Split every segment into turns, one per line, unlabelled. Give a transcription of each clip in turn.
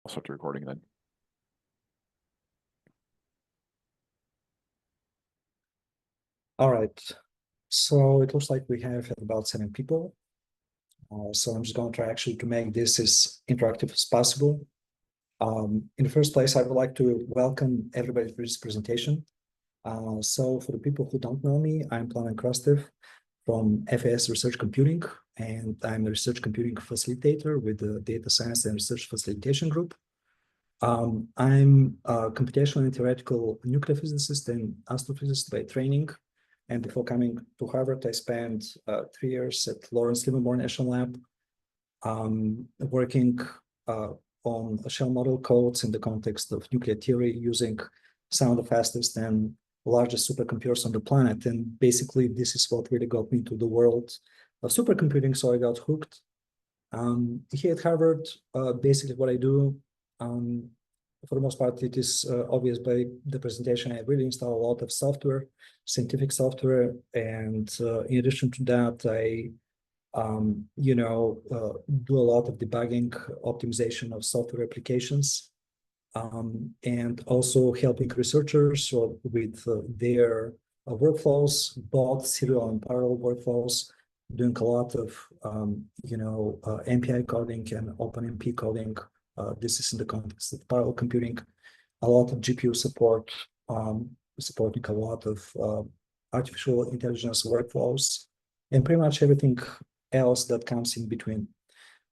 start the recording then.
All right, so it looks like we have about 7 people. So I'm just going to try actually to make this as interactive as possible. In the first place, I would like to welcome everybody to this presentation. So for the people who don't know me, I'm Plamen Krastev from FAS Research Computing, and I'm a research computing facilitator with the Data Science and Research Facilitation Group. I'm a computational and theoretical nuclear physicist and astrophysicist by training. And before coming to Harvard, I spent 3 years at Lawrence Livermore National Lab, working on shell model codes in the context of nuclear theory using some of the fastest and largest supercomputers on the planet. And basically, this is what really got me into the world of supercomputing, so I got hooked. Here at Harvard, basically what I do, for the most part, it is obvious by the presentation. I really install a lot of software, scientific software, and in addition to that, I do a lot of debugging, optimization of software applications, and also helping researchers with their workflows, both serial and parallel workflows, doing a lot of MPI coding and OpenMP coding. This is in the context of parallel computing, a lot of GPU support, supporting a lot of artificial intelligence workflows, and pretty much everything else that comes in between.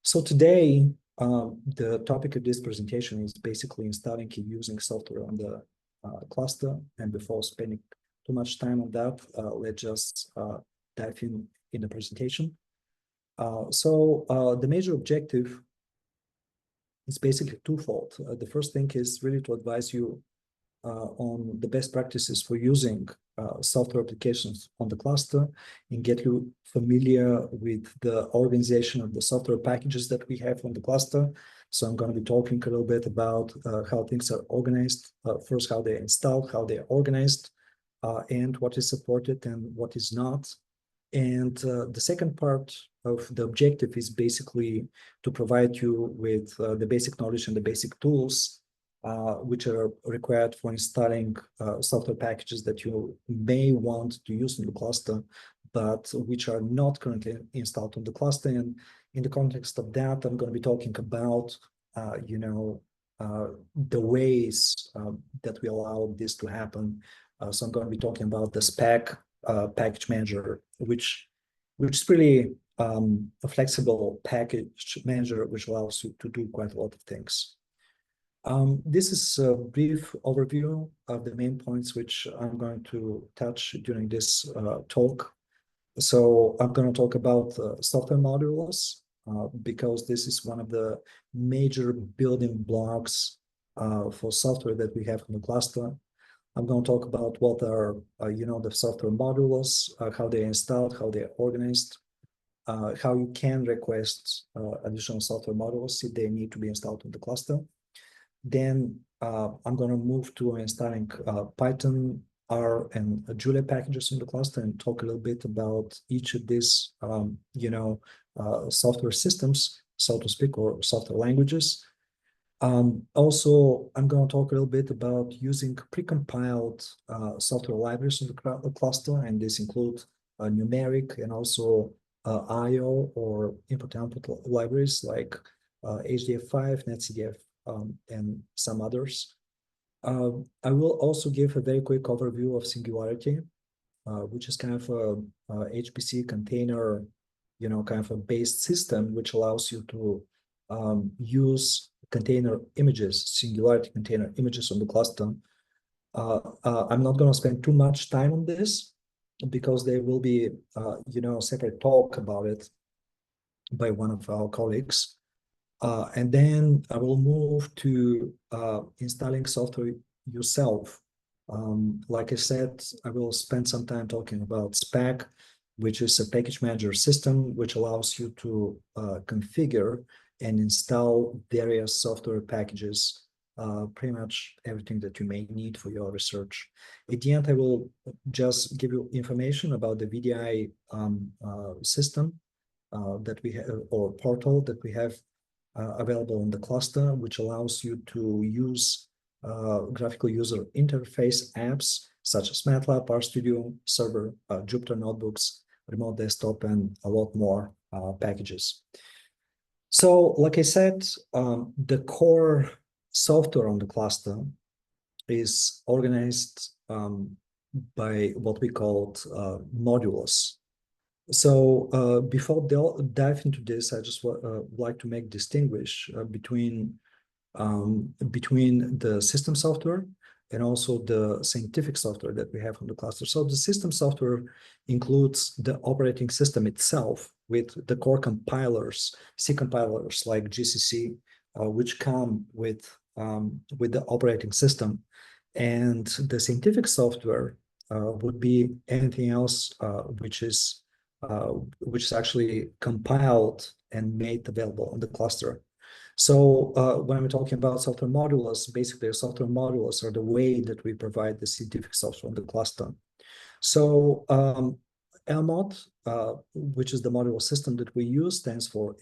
So today, the topic of this presentation is basically installing and using software on the cluster. And before spending too much time on that, let's just dive in the presentation. The major objective is basically twofold. The first thing is really to advise you on the best practices for using software applications on the cluster and get you familiar with the organization of the software packages that we have on the cluster. So I'm going to be talking a little bit about how things are organized, first how they're installed, how they're organized, and what is supported and what is not. And the second part of the objective is basically to provide you with the basic knowledge and the basic tools which are required for installing software packages that you may want to use in the cluster, but which are not currently installed on the cluster. And in the context of that, I'm going to be talking about, the ways that we allow this to happen. So I'm going to be talking about the Spack package manager, which is really a flexible package manager, which allows you to do quite a lot of things. This is a brief overview of the main points which I'm going to touch during this talk. So I'm going to talk about software modules because this is one of the major building blocks for software that we have in the cluster. I'm going to talk about what are, the software modules, how they're installed, how they're organized, how you can request additional software modules if they need to be installed on the cluster. Then I'm going to move to installing Python, R, and Julia packages in the cluster and talk a little bit about each of these, software systems, so to speak, or software languages. Also, I'm going to talk a little bit about using precompiled software libraries in the cluster, and this include numeric and also IO or input-output libraries like HDF5, NetCDF, and some others. I will also give a very quick overview of Singularity, which is kind of a HPC container, kind of a based system, which allows you to use container images, Singularity container images on the cluster. I'm not going to spend too much time on this because there will be, a separate talk about it by one of our colleagues. And then I will move to installing software yourself. Like I said, I will spend some time talking about Spack, which is a package manager system, which allows you to configure and install various software packages, pretty much everything that you may need for your research. At the end, I will just give you information about the VDI system that we have, or portal that we have available in the cluster, which allows you to use graphical user interface apps such as MATLAB, RStudio, Server, Jupyter notebooks, remote desktop, and a lot more packages. So, like I said, the core software on the cluster is organized by what we call modules. So before dive into this, I just like to make distinguish between the system software and also the scientific software that we have on the cluster. So the system software includes the operating system itself with the core compilers, C compilers like GCC, which come with the operating system. And the scientific software would be anything else which is actually compiled and made available on the cluster. So when we're talking about software modules, basically software modules are the way that we provide the scientific software on the cluster. So Lmod, which is the module system that we use, stands for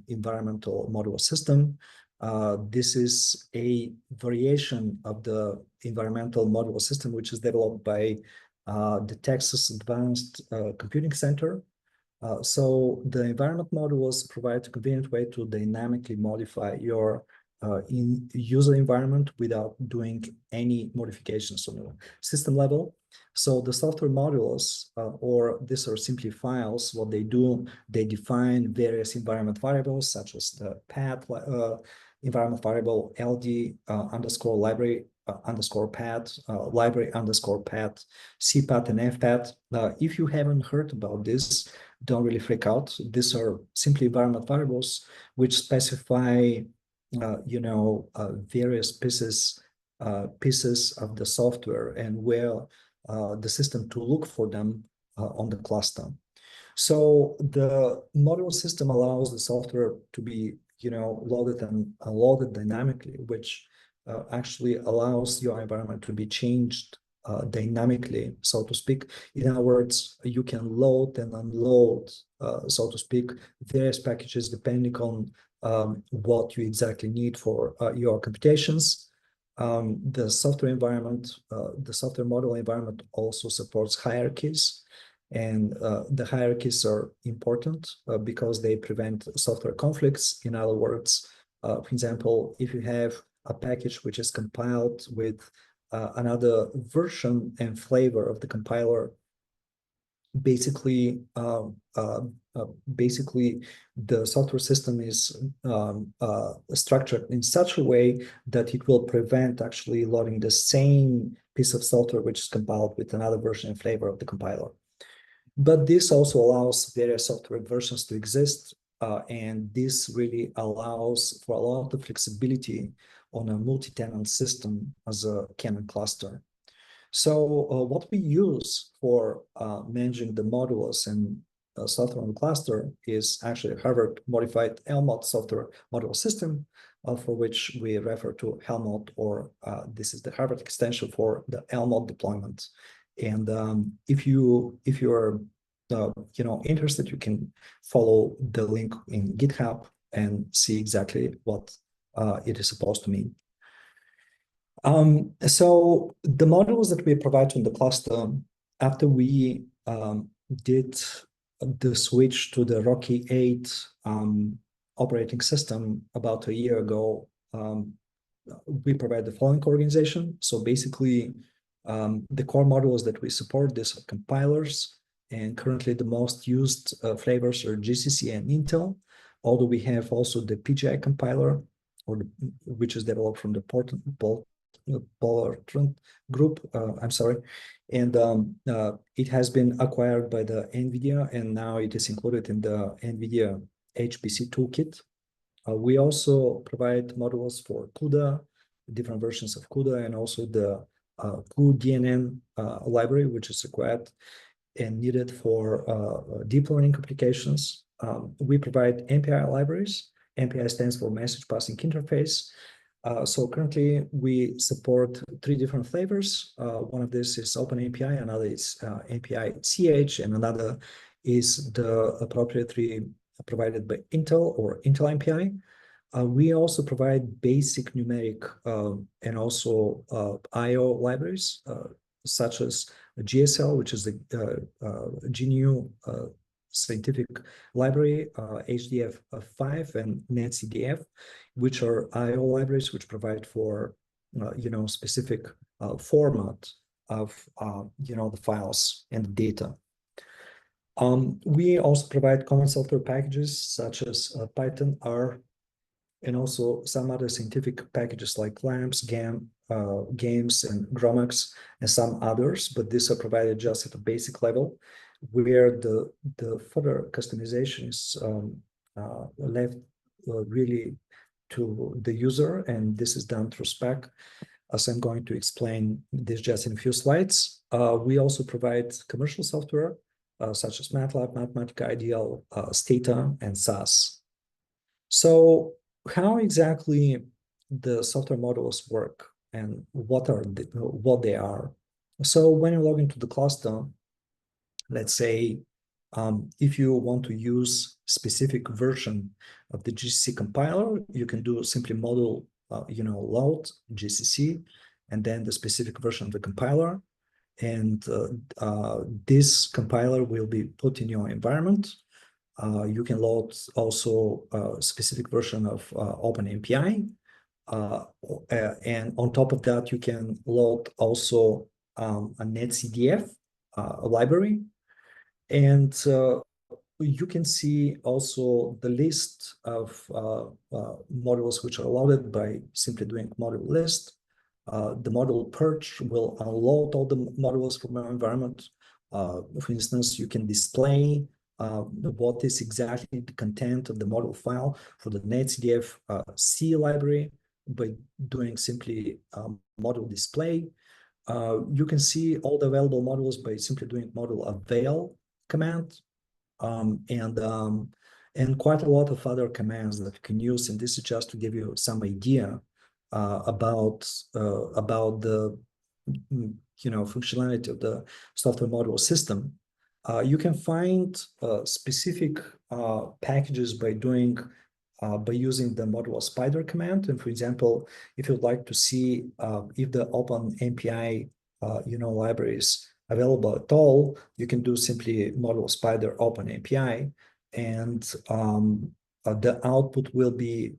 Environmental Module System. This is a variation of the Environmental Module System, which is developed by the Texas Advanced Computing Center. So the environment modules provide a convenient way to dynamically modify your user environment without doing any modifications on the system level. So the software modules, or these are simply files, what they do, they define various environment variables such as the path environment variable LD underscore library underscore path, library underscore path, CPath and FPath. If you haven't heard about this, don't really freak out. These are simply environment variables which specify, various pieces of the software and where the system to look for them on the cluster. So the module system allows the software to be, loaded and unloaded dynamically, which actually allows your environment to be changed dynamically, so to speak. In other words, you can load and unload, so to speak, various packages depending on what you exactly need for your computations. The software environment, the software model environment also supports hierarchies. And the hierarchies are important because they prevent software conflicts. In other words, for example, if you have a package which is compiled with another version and flavor of the compiler, basically the software system is structured in such a way that it will prevent actually loading the same piece of software which is compiled with another version and flavor of the compiler. But this also allows various software versions to exist, and this really allows for a lot of flexibility on a multi-tenant system as a Canon cluster. So what we use for managing the modules and software on the cluster is actually a Harvard modified Lmod software module system, for which we refer to Lmod, or this is the Harvard extension for the Lmod deployment. And if you are interested, you can follow the link in GitHub and see exactly what it is supposed to mean. So the modules that we provide in the cluster, after we did the switch to the Rocky 8 operating system about a year ago, we provide the following organization. So basically, the core modules that we support, these are compilers, and currently the most used flavors are GCC and Intel, although we have also the PGI compiler, which is developed from the Polar group, and it has been acquired by the NVIDIA, and now it is included in the NVIDIA HPC toolkit. We also provide modules for CUDA, different versions of CUDA, and also the cuDNN library, which is required and needed for deep learning applications. We provide MPI libraries. MPI stands for Message Passing Interface. So currently we support 3 different flavors. One of this is OpenMPI, another is MPI CH, and another is the proprietary provided by Intel, or Intel MPI. We also provide basic numeric and also I/O libraries, such as GSL, which is the GNU scientific library, HDF5 and NetCDF, which are I/O libraries which provide for specific format of the files and the data. We also provide common software packages such as Python, R, and also some other scientific packages like LAMMPS, GAMES, and GROMACS, and some others, but these are provided just at a basic level, where the further customization is left really to the user, and this is done through Spack, as I'm going to explain this just in a few slides. We also provide commercial software, such as MATLAB, Mathematica IDEAL, Stata, and SAS. So how exactly the software models work and what they are. So when you log into the cluster, let's say if you want to use specific version of the GCC compiler, you can do simply module load GCC and then the specific version of the compiler. And this compiler will be put in your environment. You can load also a specific version of OpenMPI. And on top of that, you can load also a NetCDF library. And you can see also the list of modules which are loaded by simply doing module list. The module purge will unload all the modules from your environment. For instance, you can display what is exactly the content of the module file for the NetCDF C library by doing simply module display. You can see all the available modules by simply doing module avail command, and quite a lot of other commands that you can use. And this is just to give you some idea about the functionality of the software module system. You can find specific packages by using the module spider command. And for example, if you'd like to see if the OpenMPI library is available at all, you can do simply module spider OpenMPI, and the output will be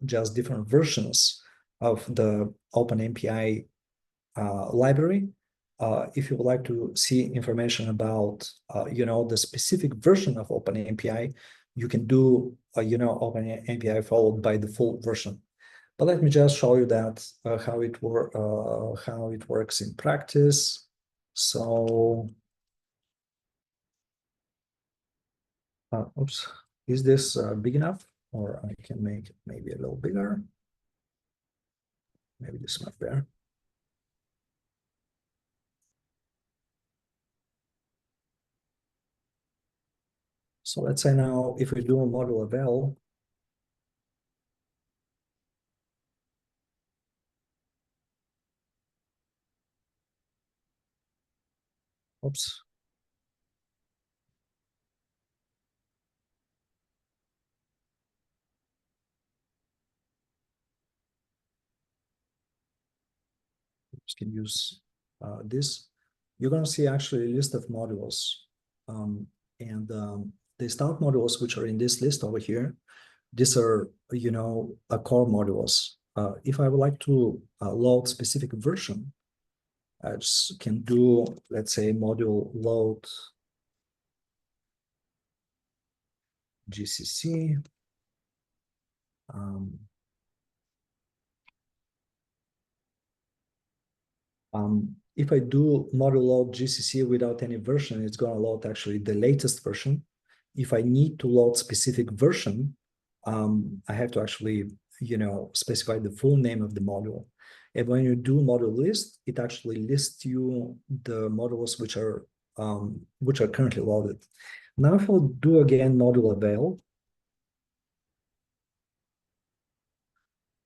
just different versions of the OpenMPI library. If you would like to see information about the specific version of OpenMPI, you can do OpenMPI followed by the full version. But let me just show you that how it works in practice. So, oops, is this big enough, or I can make it maybe a little bigger? Maybe this much better. So let's say now, if we do a module avail, oops. Can use this. You're going to see actually a list of modules, and the start modules which are in this list over here. These are core modules. If I would like to load specific version, I just can do, let's say, module load GCC. If I do module load GCC without any version, it's going to load actually the latest version. If I need to load specific version, I have to actually, specify the full name of the module. And when you do module list, it actually lists you the modules which are currently loaded. Now, if I'll do again module avail,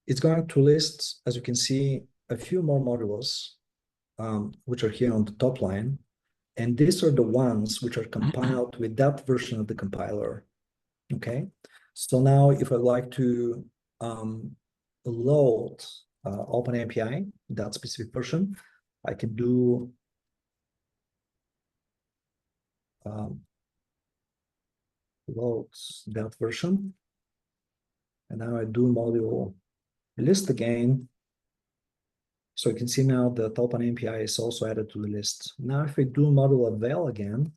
it's going to list, as you can see, a few more modules, which are here on the top line. And these are the ones which are compiled with that version of the compiler. Okay. So now if I'd like to load OpenAPI, that specific version, I can do load that version. And now I do module list again. So you can see now that OpenAPI is also added to the list. Now, if we do module avail again,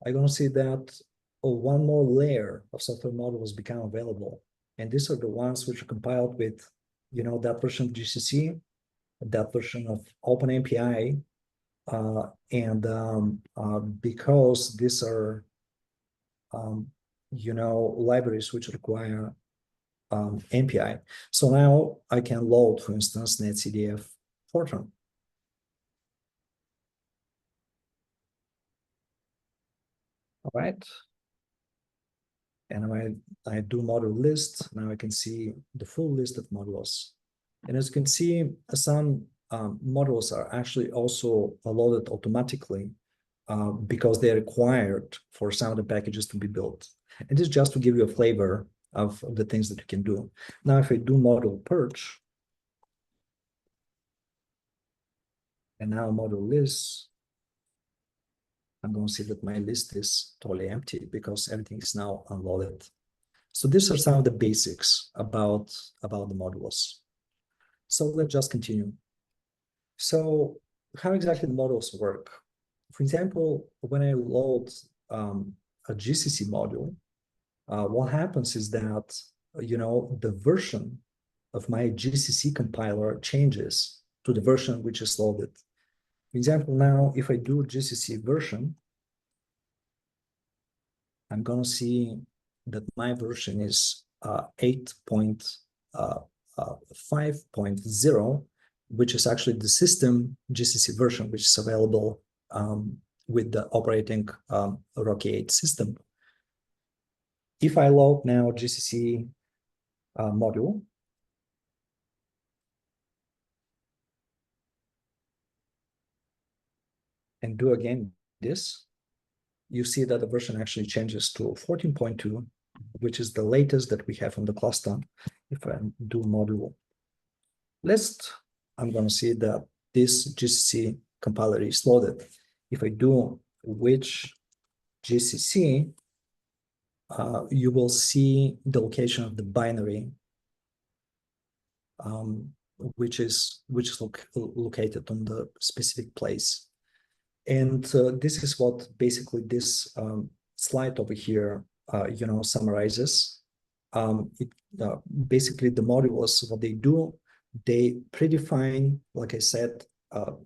I'm going to see that one more layer of software modules become available. And these are the ones which are compiled with, that version of GCC, that version of OpenAPI, because these are, libraries which require API. So now I can load, for instance, netcdf Fortran. All right. And when I do module list, now I can see the full list of modules. And as you can see, some modules are actually also loaded automatically because they're required for some of the packages to be built. And this is just to give you a flavor of the things that you can do. Now, if I do module purge, and now module list, I'm going to see that my list is totally empty because everything is now unloaded. So these are some of the basics about the modules. So let's just continue. So how exactly the modules work? For example, when I load a GCC module, what happens is that, the version of my GCC compiler changes to the version which is loaded. For example, now, if I do GCC version, I'm going to see that my version is 8.5.0, which is actually the system GCC version, which is available with the operating Rocky 8 system. If I load now GCC module, and do again this, you see that the version actually changes to 14.2, which is the latest that we have on the cluster. If I do module list, I'm going to see that this GCC compiler is loaded. If I do which GCC, you will see the location of the binary, which is located on the specific place. And this is what basically this slide over here, summarizes. Basically, the modules, what they do, they predefine, like I said,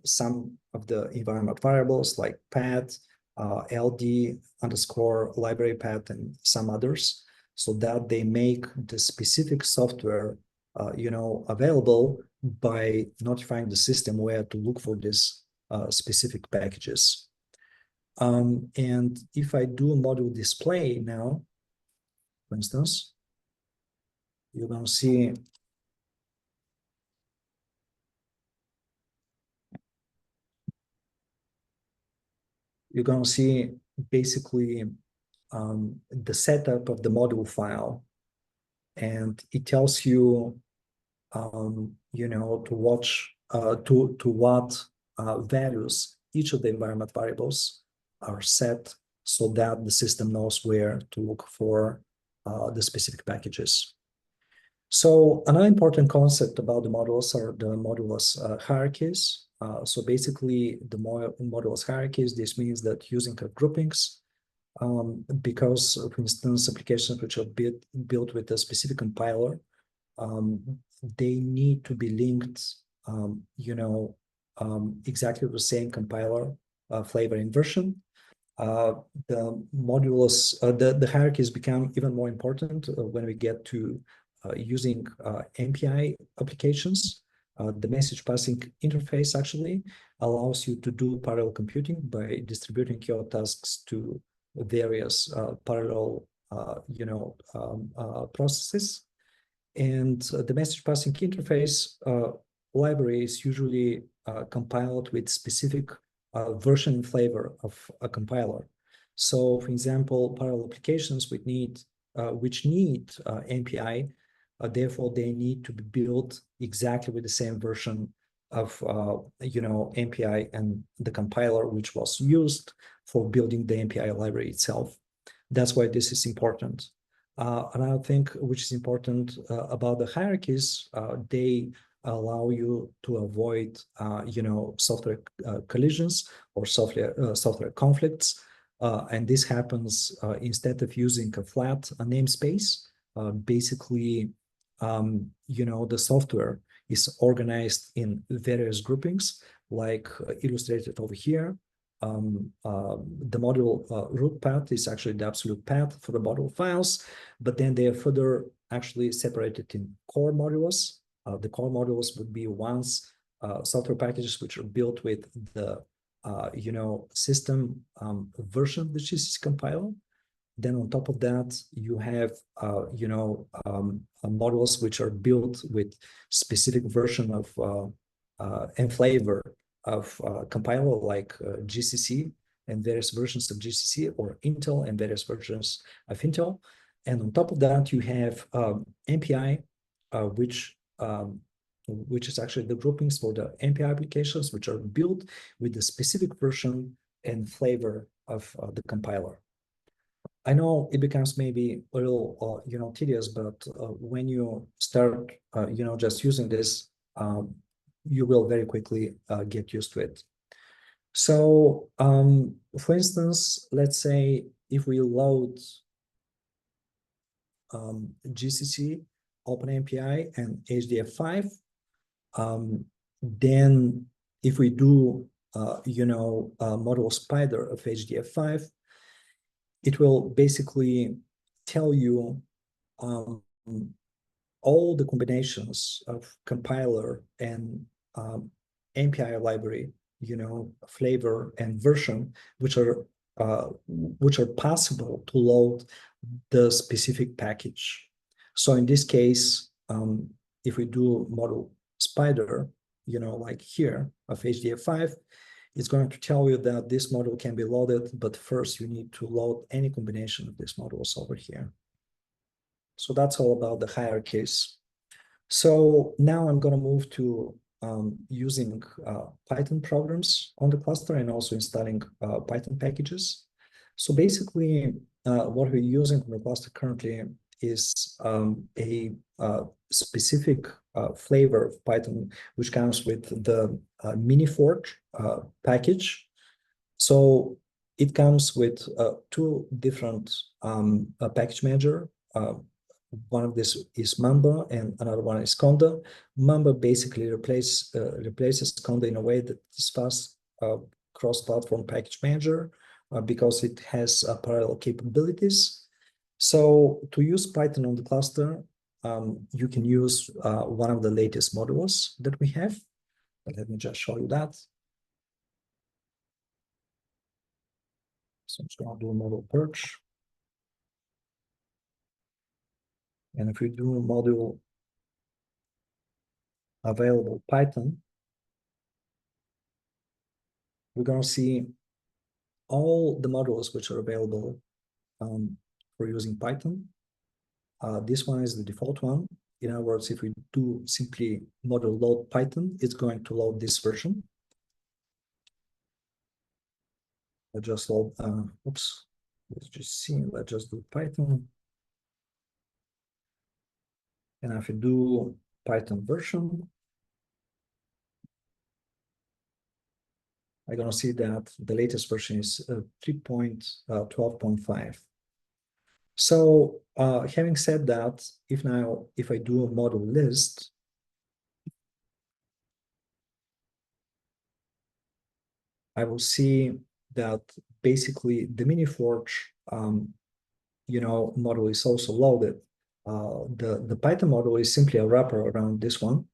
some of the environment variables like path, LD underscore library path, and some others, so that they make the specific software, available by notifying the system where to look for this specific packages. And if I do module display now, for instance, you're going to see basically the setup of the module file, and it tells you, to watch to what values each of the environment variables are set, so that the system knows where to look for the specific packages. So another important concept about the modules are the modules hierarchies. So basically, the modules hierarchies, this means that using groupings, because, for instance, applications which are built with a specific compiler, they need to be linked, exactly the same compiler flavor and version. The modules, the hierarchies become even more important when we get to using MPI applications. The message passing interface actually allows you to do parallel computing by distributing your tasks to various parallel, processes. And the message passing interface library is usually compiled with specific version and flavor of a compiler. So, for example, parallel applications which need MPI Therefore, they need to be built exactly with the same version of MPI and the compiler which was used for building the MPI library itself. That's why this is important. Another thing which is important about the hierarchies, they allow you to avoid software collisions or software conflicts. And this happens instead of using a flat namespace. Basically, the software is organized in various groupings, like illustrated over here. The module root path is actually the absolute path for the module files, but then they are further actually separated in core modules. The core modules would be ones software packages which are built with the system version of the GCC compiler. Then on top of that, you have modules which are built with specific version of and flavor of compiler, like GCC and various versions of GCC, or Intel and various versions of Intel. And on top of that, you have MPI, which is actually the groupings for the MPI applications, which are built with the specific version and flavor of the compiler. I know it becomes maybe a little, tedious, but when you start, just using this, you will very quickly get used to it. So, for instance, let's say if we load GCC, OpenMPI, and HDF5, then if we do, module spider of HDF5, it will basically tell you all the combinations of compiler and MPI library, flavor and version, which are possible to load the specific package. So in this case, if we do module spider, like here of HDF5, it's going to tell you that this module can be loaded, but first you need to load any combination of these modules over here. So that's all about the hierarchies. So now I'm going to move to using Python programs on the cluster and also installing Python packages. So basically, what we're using on the cluster currently is a specific flavor of Python, which comes with the Miniforge package. So it comes with two different package manager. One of this is Mamba and another one is Conda. Mamba basically replaces Conda in a way that is fast cross-platform package manager because it has parallel capabilities. So to use Python on the cluster, you can use one of the latest modules that we have. But let me just show you that. So I'm just going to do a module purge. And if we do a module available Python, we're going to see all the modules which are available for using Python. This one is the default one. In other words, if we do simply module load Python, it's going to load this version. I just load, let's just see, let's just do Python. And if we do Python version, I'm going to see that the latest version is 3.12.5. So having said that, if I do a module list, I will see that basically the Miniforge, module is also loaded. The Python module is simply a wrapper around this one.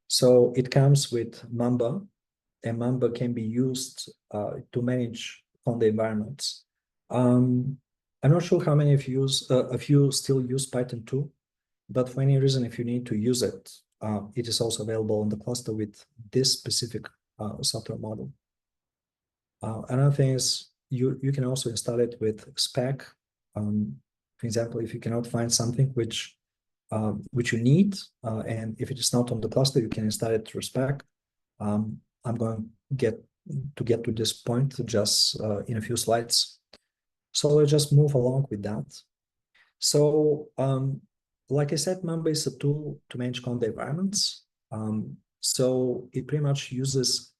So it comes with Mamba, and Mamba can be used to manage on the environments. I'm not sure how many of you still use Python 2, but for any reason, if you need to use it, it is also available on the cluster with this specific software model. Another thing is you can also install it with Spack. For example, if you cannot find something which which you need. And if it is not on the cluster, you can install it through Spack. I'm going to get to this point just in a few slides. So let's just move along with that. So like I said, Mamba is a tool to manage conda environments. So it pretty much uses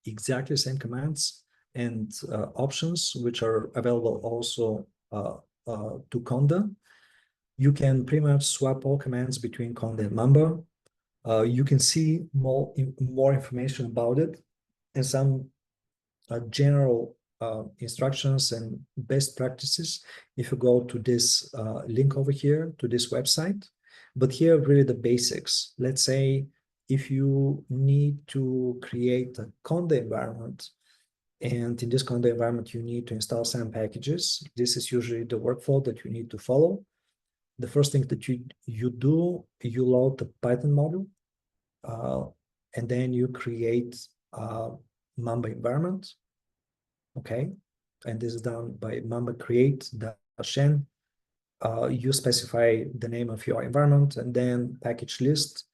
exactly the same commands and options, which are available also to conda. You can pretty much swap all commands between conda and Mamba. You can see more information about it and some general instructions and best practices if you go to this link over here to this website. But here really the basics. Let's say if you need to create a conda environment, and in this conda environment you need to install some packages. This is usually the workflow that you need to follow. The first thing that you do, you load the Python module, and then you create a Mamba environment. Okay, and this is done by Mamba create -n. You specify the name of your environment and then package list.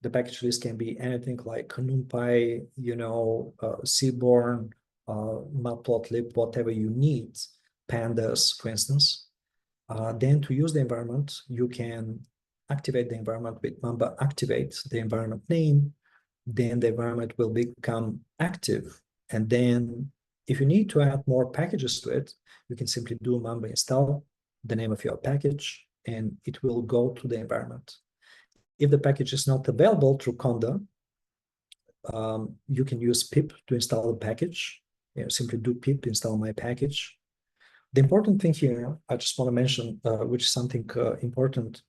The package list can be anything like NumPy, Seaborn, Matplotlib, whatever you need, pandas, for instance. Then to use the environment, you can activate the environment with Mamba activate the environment name. Then the environment will become active. And then if you need to add more packages to it, you can simply do Mamba install, the name of your package, and it will go to the environment. If the package is not available through conda, you can use pip to install the package. Simply do pip install my package. The important thing here, I just want to mention, which is something important,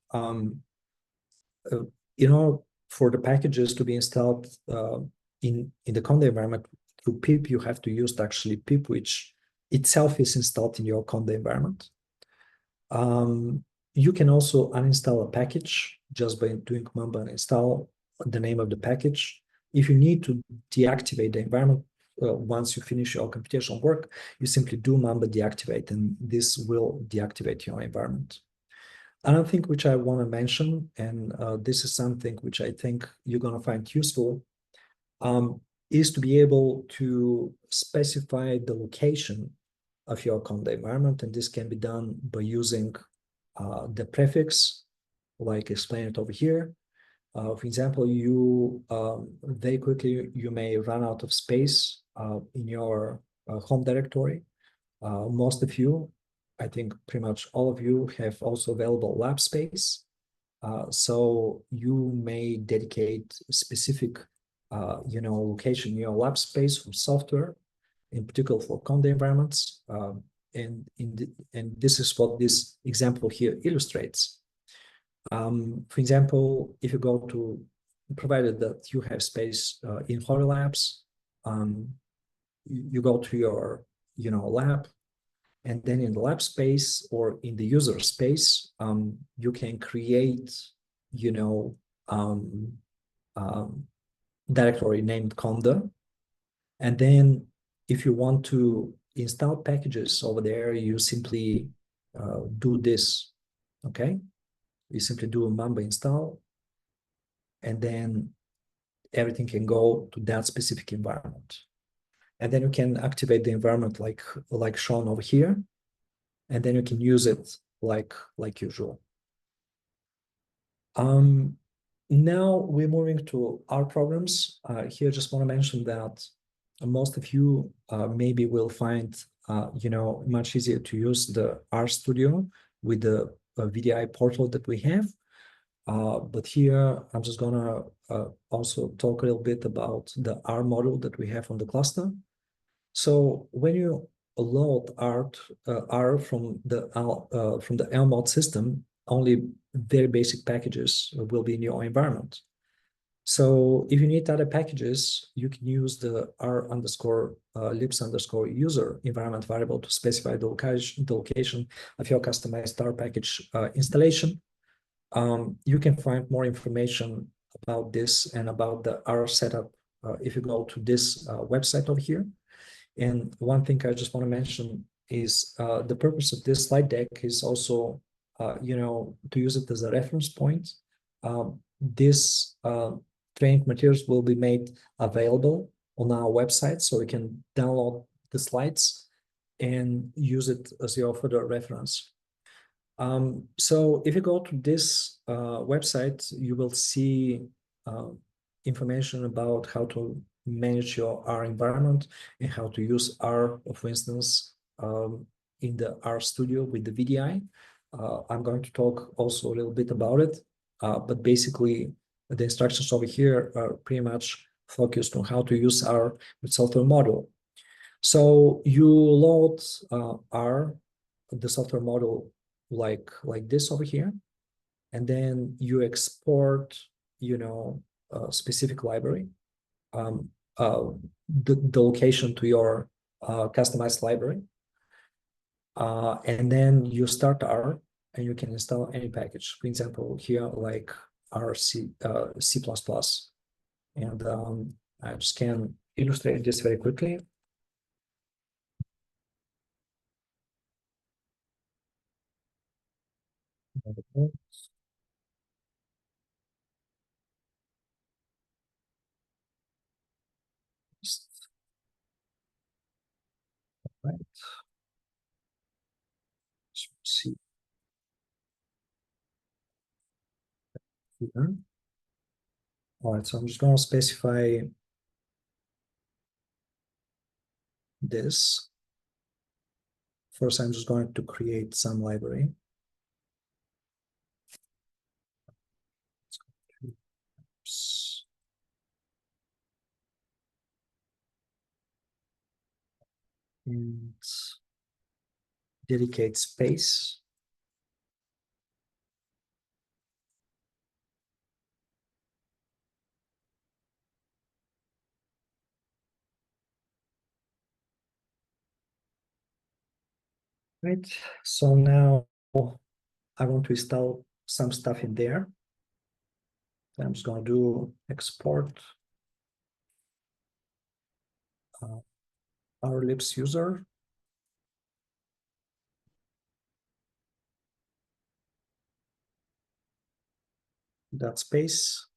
for the packages to be installed in the conda environment through pip, you have to use actually pip, which itself is installed in your conda environment. You can also uninstall a package just by doing Mamba install the name of the package. If you need to deactivate the environment once you finish your computational work, you simply do Mamba deactivate, and this will deactivate your environment. Another thing which I want to mention, and this is something which I think you're going to find useful, is to be able to specify the location of your conda environment, and this can be done by using the prefix, like explained over here. For example, you very quickly you may run out of space in your home directory. Most of you, I think pretty much all of you, have also available lab space. So you may dedicate specific location in your lab space for software, in particular for conda environments. And this is what this example here illustrates. For example, if you go to, provided that you have space in Hory Labs, you go to your lab, and then in the lab space or in the user space, you can create directory named conda, and then if you want to install packages over there, you simply do this. Okay, you simply do a Mamba install, and then everything can go to that specific environment. And then you can activate the environment like shown over here, and then you can use it like usual. Now we're moving to our programs. Here, I just want to mention that most of you maybe will find much easier to use the RStudio with the VDI portal that we have. But here I'm just gonna also talk a little bit about the R module that we have on the cluster. So when you load R from the Lmod system, only very basic packages will be in your environment. So if you need other packages, you can use the r_libs_user environment variable to specify the location of your customized R package installation. You can find more information about this and about the R setup if you go to this website over here. And one thing I just want to mention is the purpose of this slide deck is also, to use it as a reference point These training materials will be made available on our website, so you can download the slides and use it as your further reference. So if you go to this website, you will see information about how to manage your R environment and how to use R, for instance, in the RStudio with the VDI. I'm going to talk also a little bit about it, but basically the instructions over here are pretty much focused on how to use R with software module. So you load R, the software module, like this over here, and then you export, a specific library, the location to your customized library, and then you start R, and you can install any package. For example, here like C++, and I just can illustrate this very quickly. Right. Let's see here. All right, so I'm just going to specify this. First, I'm just going to create some library. And dedicate space. Right, so now I want to install some stuff in there. I'm just going to do export our Lips user. That space.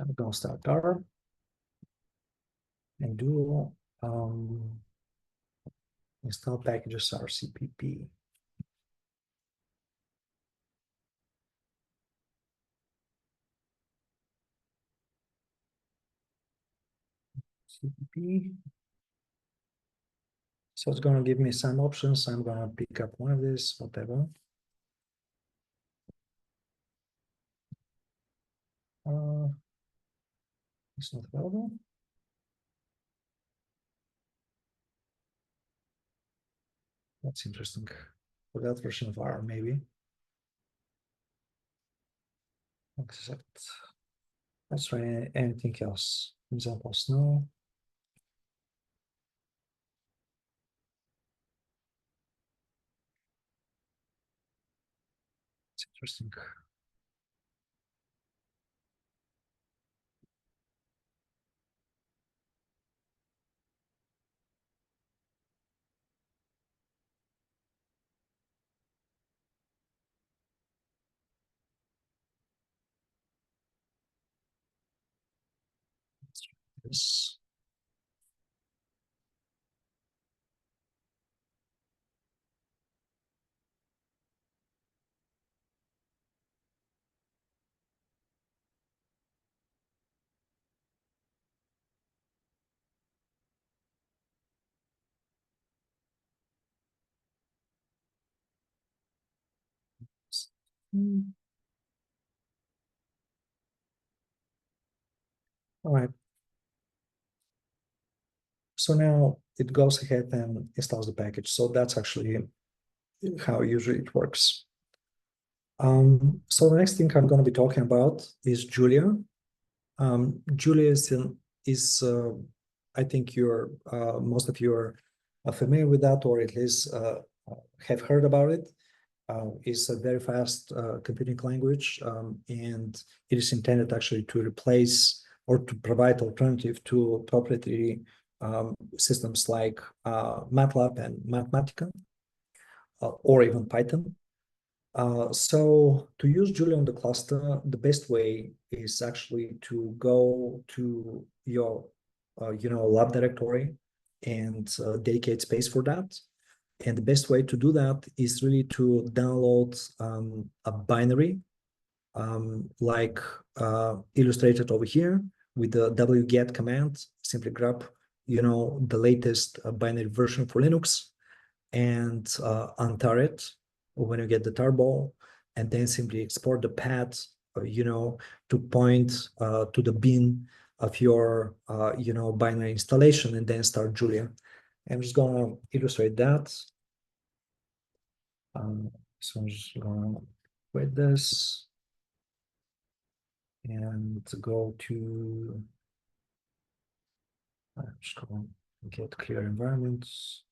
I'm going to start R and do install packages RCPP. CPP. So it's going to give me some options. I'm going to pick up one of these, whatever. It's not available. That's interesting. For that version of R, maybe. Accept. Let's try anything else. Examples, no. It's interesting. Let's try this. All right. So now it goes ahead and installs the package. So that's actually how usually it works. So the next thing I'm going to be talking about is Julia. Julia is I think most of you are familiar with that, or at least have heard about it. It's a very fast computing language, and it is intended actually to replace or to provide alternative to proprietary systems like MATLAB and Mathematica. or even Python. So to use Julia on the cluster, the best way is actually to go to your, lab directory and dedicate space for that. And the best way to do that is really to download a binary like illustrated over here with the wget command. Simply grab, the latest binary version for Linux and untar it when you get the tarball, and then simply export the path, to point to the bin of your, binary installation, and then start Julia. I'm just gonna illustrate that. So I'm just gonna quit this and go to, I'm just gonna get clear environments.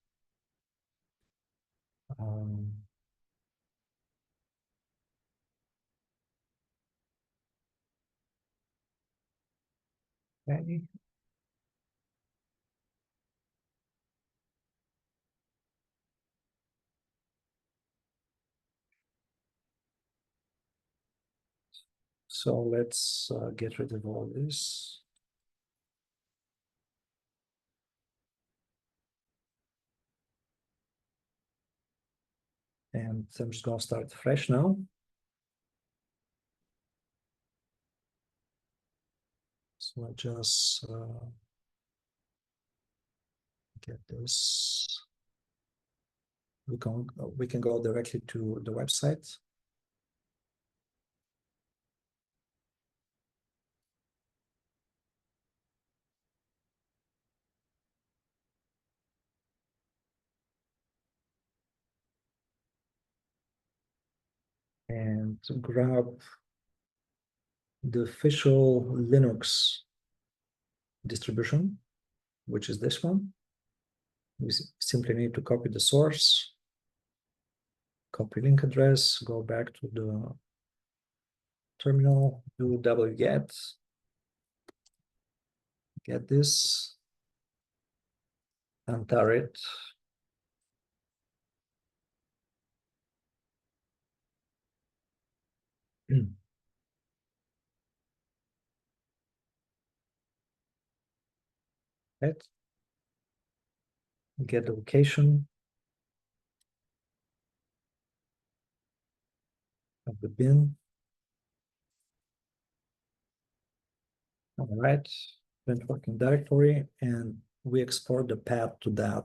Um, okay. So let's get rid of all this. And I'm just gonna start fresh now. So I just get this. We can go directly to the website. And grab the official Linux distribution, which is this one. We simply need to copy the source, copy link address, go back to the terminal, do wget, get this, untar it. Right. Get the location of the bin. All right, bin working directory, and we export the path to that.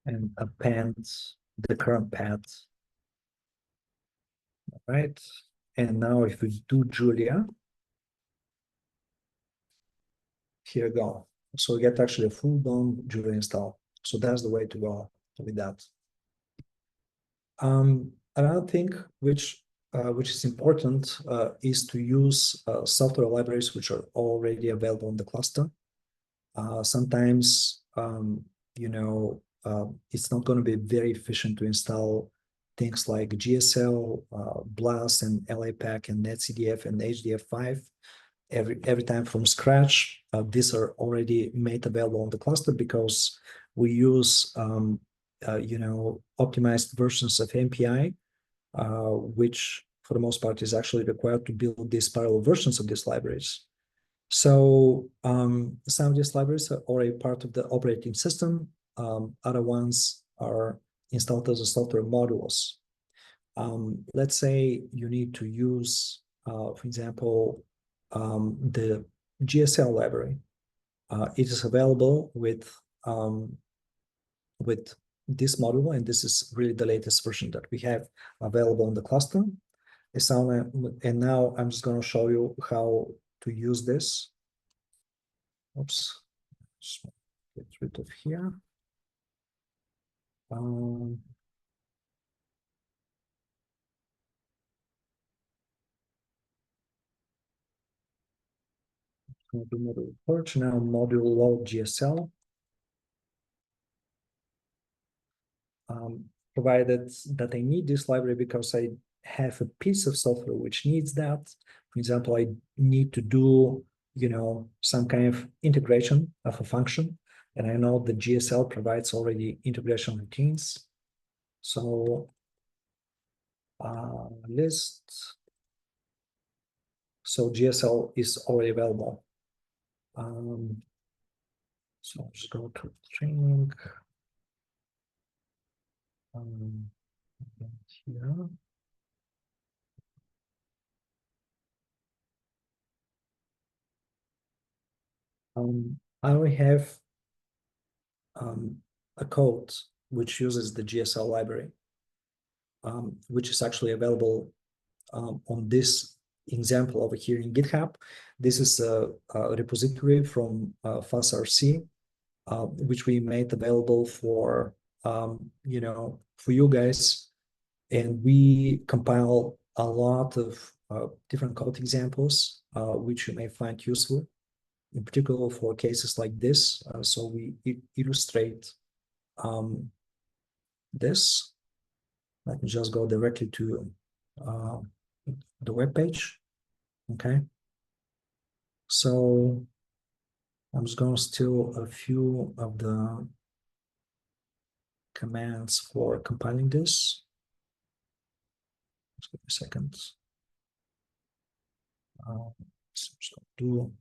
And append the current path. All right, and now if we do Julia, here we go. So we get actually a full blown Julia install. So that's the way to go with that. Another thing which is important is to use software libraries which are already available in the cluster. Sometimes it's not going to be very efficient to install things like GSL, BLAS, and LAPACK, and NetCDF, and HDF5 every time from scratch. These are already made available on the cluster because we use optimized versions of MPI, which for the most part is actually required to build these parallel versions of these libraries. So some of these libraries are already part of the operating system. Other ones are installed as a software modules. Let's say you need to use, for example, the GSL library. It is available with this module, and this is really the latest version that we have available in the cluster. And now I'm just going to show you how to use this. Oops, just get rid of here. Module report, now module load GSL. Provided that I need this library because I have a piece of software which needs that. For example, I need to do some kind of integration of a function. And I know the GSL provides already integration routines. So list. So GSL is already available. So I'll just go to training. Here. I already have a code which uses the GSL library, which is actually available on this example over here in GitHub. This is a repository from FASRC, which we made available for for you guys, and we compile a lot of different code examples, which you may find useful, in particular for cases like this. So we illustrate this. Let me just go directly to the web page. Okay. So I'm just going to steal a few of the commands for compiling this. Just give me a second. So just do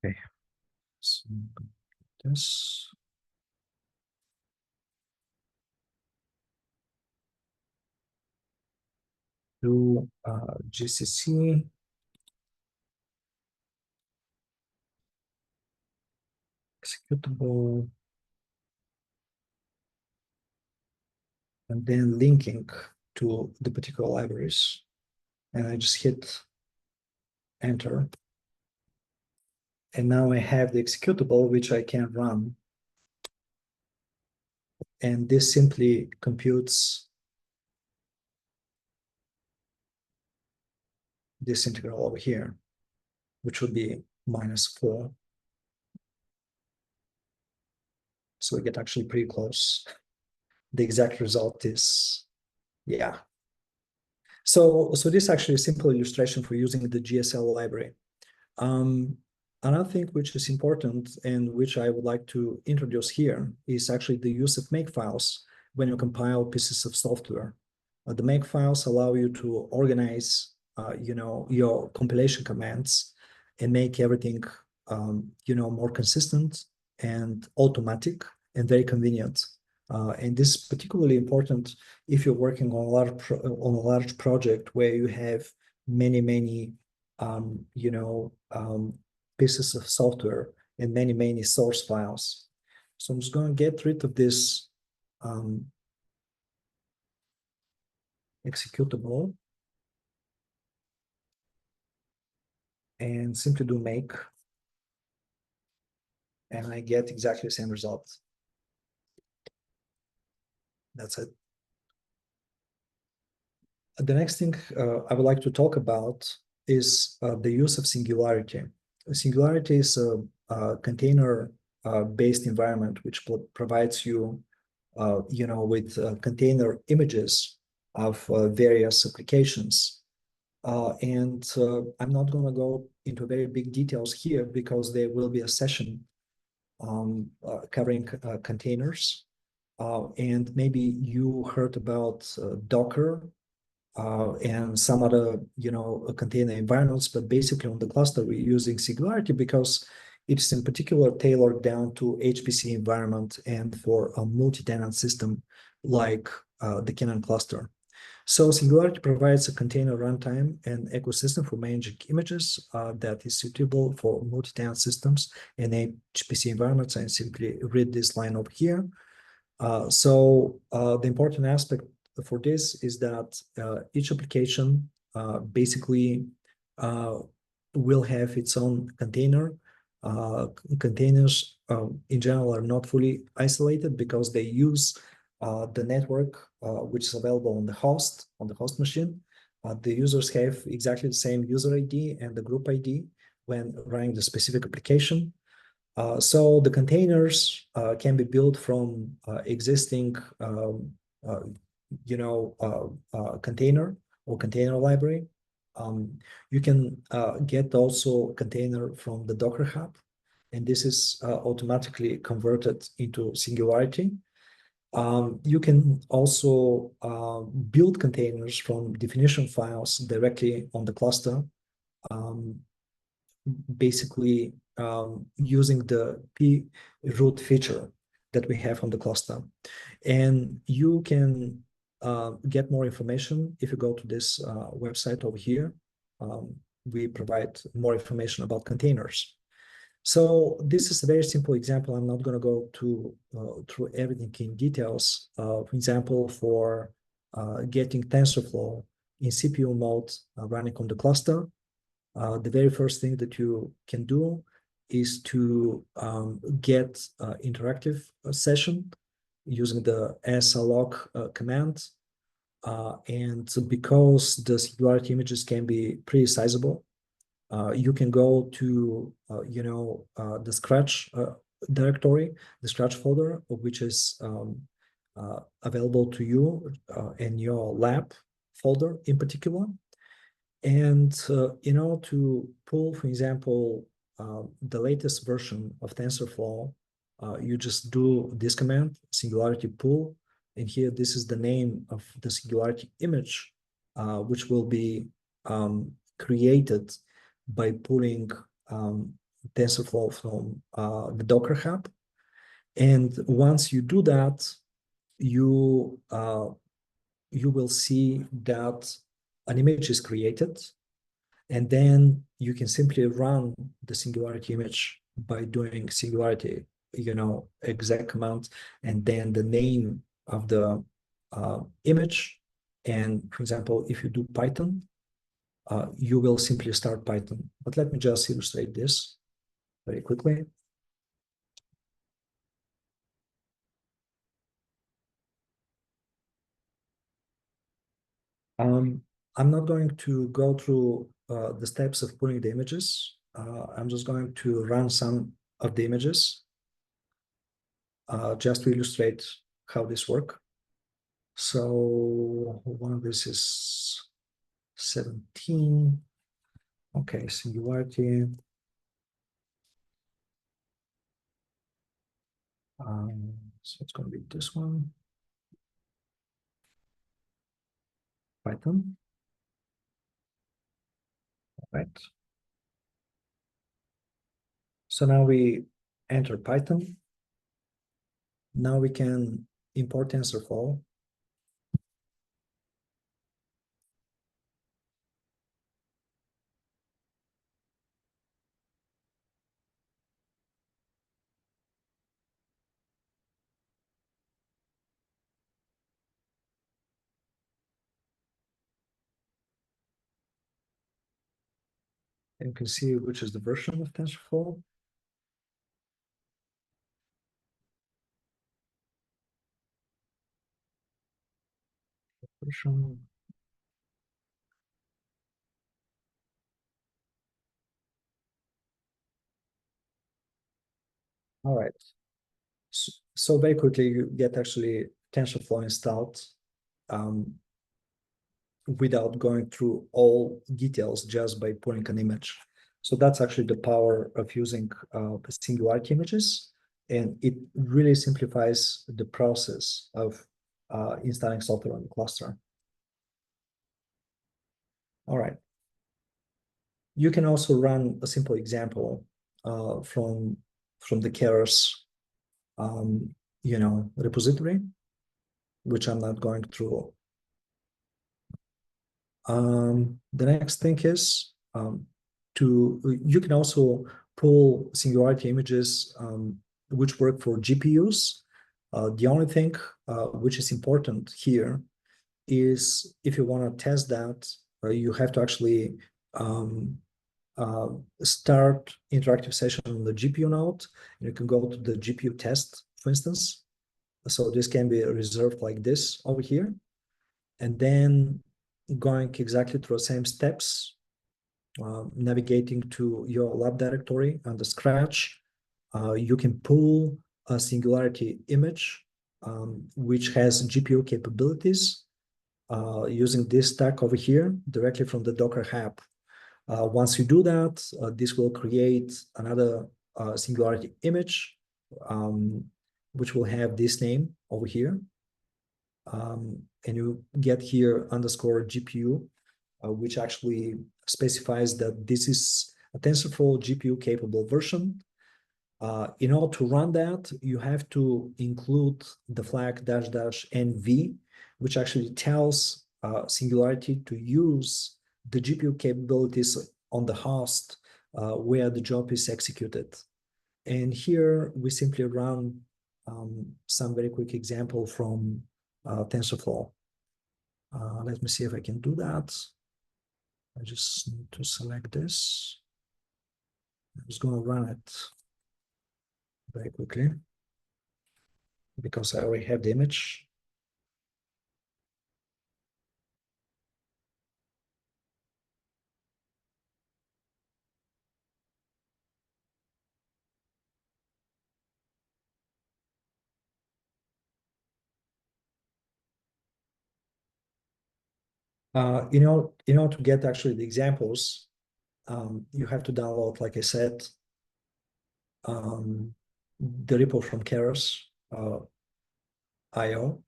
okay. So this. Do GCC executable, and then linking to the particular libraries. And I just hit enter. And now I have the executable, which I can run. And this simply computes this integral over here, which would be -4. So we get actually pretty close. The exact result is, yeah. So this is actually a simple illustration for using the GSL library. Another thing which is important and which I would like to introduce here is actually the use of makefiles when you compile pieces of software. The makefiles allow you to organize, your compilation commands and make everything, more consistent and automatic and very convenient. And this is particularly important if you're working on a large project where you have many pieces of software and many source files. So I'm just going to get rid of this executable and simply do make, and I get exactly the same result. That's it. The next thing I would like to talk about is the use of Singularity. Singularity is a container-based environment which provides you, with container images of various applications. And I'm not going to go into very big details here because there will be a session covering containers. And maybe you heard about Docker and some other, container environments, but basically on the cluster we're using Singularity because it's in particular tailored down to HPC environment and for a multi-tenant system like the Cannon cluster. So Singularity provides a container runtime and ecosystem for managing images that is suitable for multi-tenant systems and HPC environments. And simply read this line over here. So the important aspect for this is that each application basically will have its own container. Containers in general are not fully isolated because they use the network which is available on the host machine. The users have exactly the same user ID and the group ID when running the specific application. So the containers can be built from existing container or container library. You can get also container from the Docker Hub, and this is automatically converted into Singularity. You can also build containers from definition files directly on the cluster, basically using the p-root feature that we have on the cluster. And you can get more information if you go to this website over here. We provide more information about containers. So this is a very simple example. I'm not going to go through everything in details. For example, for getting TensorFlow in CPU mode running on the cluster, the very first thing that you can do is to get interactive session using the slog command. And because the Singularity images can be pretty sizable, you can go to the Scratch directory, the Scratch folder, which is available to you in your lab folder in particular. And to pull, for example, the latest version of TensorFlow, you just do this command, Singularity pull, and here this is the name of the Singularity image, which will be created by pulling TensorFlow from the Docker Hub. And once you do that, you will see that an image is created, and then you can simply run the Singularity image by doing Singularity, exec command, and then the name of the image. And for example, if you do Python, you will simply start Python. But let me just illustrate this very quickly. I'm not going to go through the steps of pulling the images. I'm just going to run some of the images just to illustrate how this works. So one of this is 17. Okay, Singularity. So it's going to be this one. Python. All right. So now we enter Python. Now we can import TensorFlow. And you can see which is the version of TensorFlow. Version. All right. So very quickly, you get actually TensorFlow installed without going through all details, just by pulling an image. So that's actually the power of using Singularity images. And it really simplifies the process of installing software on the cluster. All right. You can also run a simple example from the Keras repository, which I'm not going through. The next thing is you can also pull Singularity images which work for GPUs. The only thing which is important here is if you want to test that, you have to actually start interactive session on the GPU node. You can go to the GPU test, for instance. So this can be reserved like this over here. And then going exactly through the same steps, navigating to your lab directory under Scratch, you can pull a Singularity image which has GPU capabilities using this stack over here directly from the Docker app. Once you do that, this will create another Singularity image, which will have this name over here. And you get here underscore GPU, which actually specifies that this is a TensorFlow GPU capable version. In order to run that, you have to include the flag --nv, which actually tells Singularity to use the GPU capabilities on the host where the job is executed. And here we simply run some very quick example from TensorFlow. Let me see if I can do that. I just need to select this. I'm just going to run it very quickly because I already have the image. In order to get actually the examples, you have to download, like I said, the repo from Keras IO,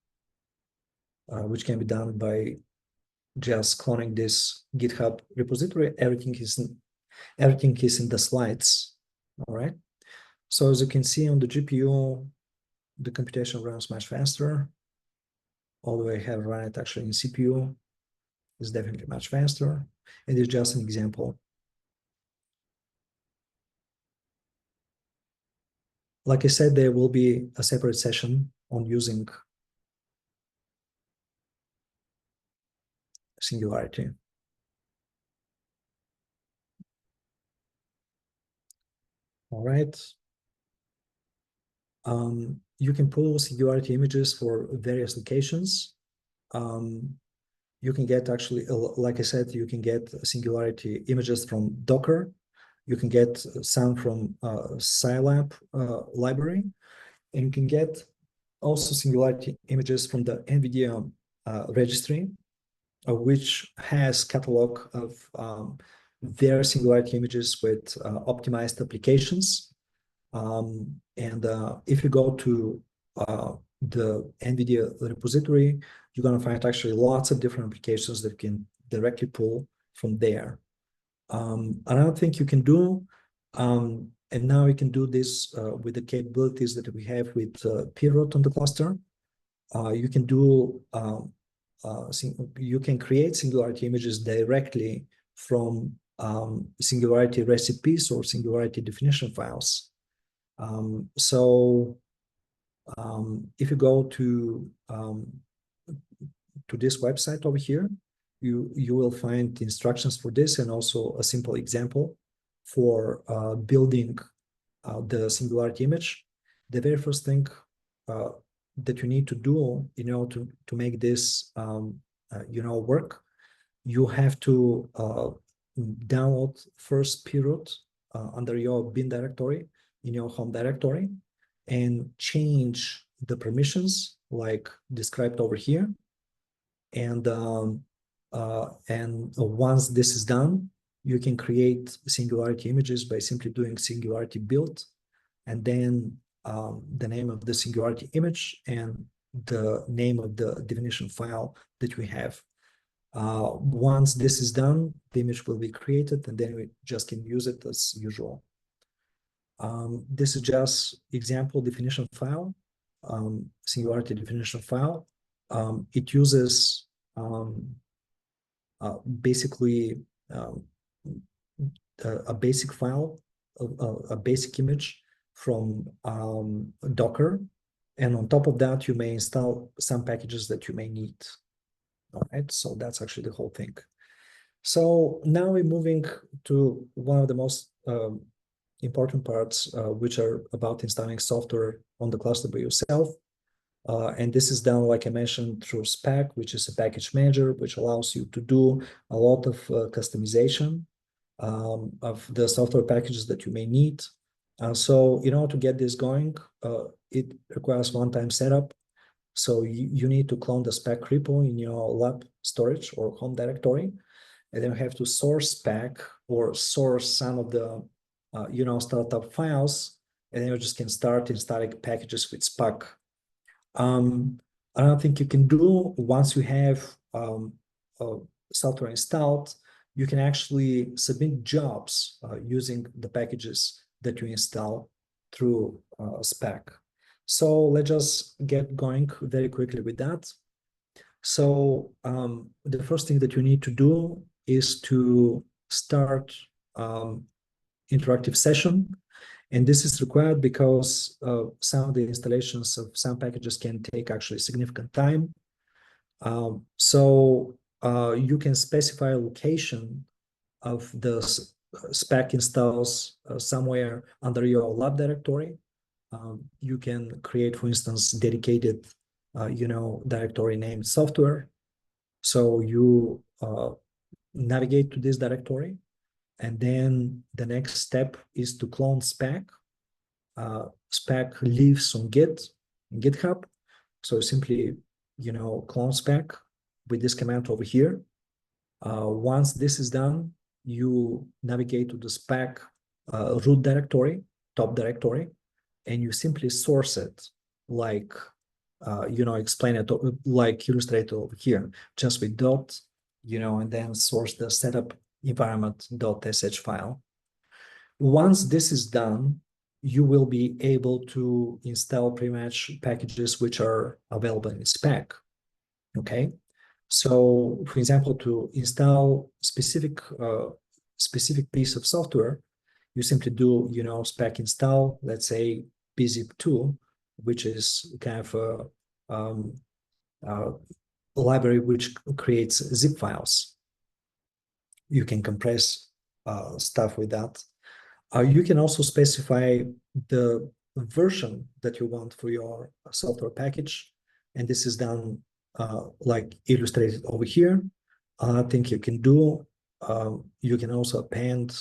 which can be done by just cloning this GitHub repository. Everything is in the slides. All right. So as you can see on the GPU, the computation runs much faster. Although I have run it actually in CPU, it's definitely much faster. And it's just an example. Like I said, there will be a separate session on using Singularity. All right. You can pull Singularity images for various locations. You can get actually, like I said, you can get Singularity images from Docker. You can get some from Scilab library, and you can get also Singularity images from the NVIDIA registry, which has catalog of their Singularity images with optimized applications. And if you go to the NVIDIA repository, you're going to find actually lots of different applications that you can directly pull from there. Another thing you can do, and now you can do this with the capabilities that we have with Pirot on the cluster. You can do you can create Singularity images directly from Singularity recipes or Singularity definition files. If you go to this website over here, you will find instructions for this and also a simple example for building the Singularity image. The very first thing that you need to do in order to make this work, you have to download first Pirot under your bin directory in your home directory and change the permissions like described over here. And once this is done, you can create Singularity images by simply doing Singularity build, and then the name of the Singularity image and the name of the definition file that we have. Once this is done, the image will be created, and then we just can use it as usual. This is just example definition file, Singularity definition file. It uses basically a basic file, a basic image from Docker. And on top of that, you may install some packages that you may need. All right, so that's actually the whole thing. So now we're moving to one of the most important parts, which are about installing software on the cluster by yourself. And this is done, like I mentioned, through Spack, which is a package manager, which allows you to do a lot of customization of the software packages that you may need. So in order to get this going, it requires one-time setup. So you need to clone the Spack repo in your lab storage or home directory, and then you have to source Spack or source some of the startup files, and then you just can start installing packages with Spack. Another thing you can do once you have software installed, you can actually submit jobs using the packages that you install through Spack. So let's just get going very quickly with that. So the first thing that you need to do is to start interactive session. And this is required because some of the installations of some packages can take actually significant time. So you can specify a location of the Spack installs somewhere under your lab directory. You can create, for instance, dedicated, directory named software. So you navigate to this directory, and then the next step is to clone Spack. Spack lives on GitHub. So simply, clone Spack with this command over here. Once this is done, you navigate to the Spack root directory, top directory, and you simply source it like, explain it like illustrated over here, just with dot, and then source the setup environment.sh file. Once this is done, you will be able to install pretty much packages which are available in Spack. Okay. So, for example, to install specific piece of software, you simply do, Spack install, let's say bzip2, which is kind of a library which creates zip files. You can compress stuff with that. You can also specify the version that you want for your software package, and this is done like illustrated over here. I think you can do, you can also append,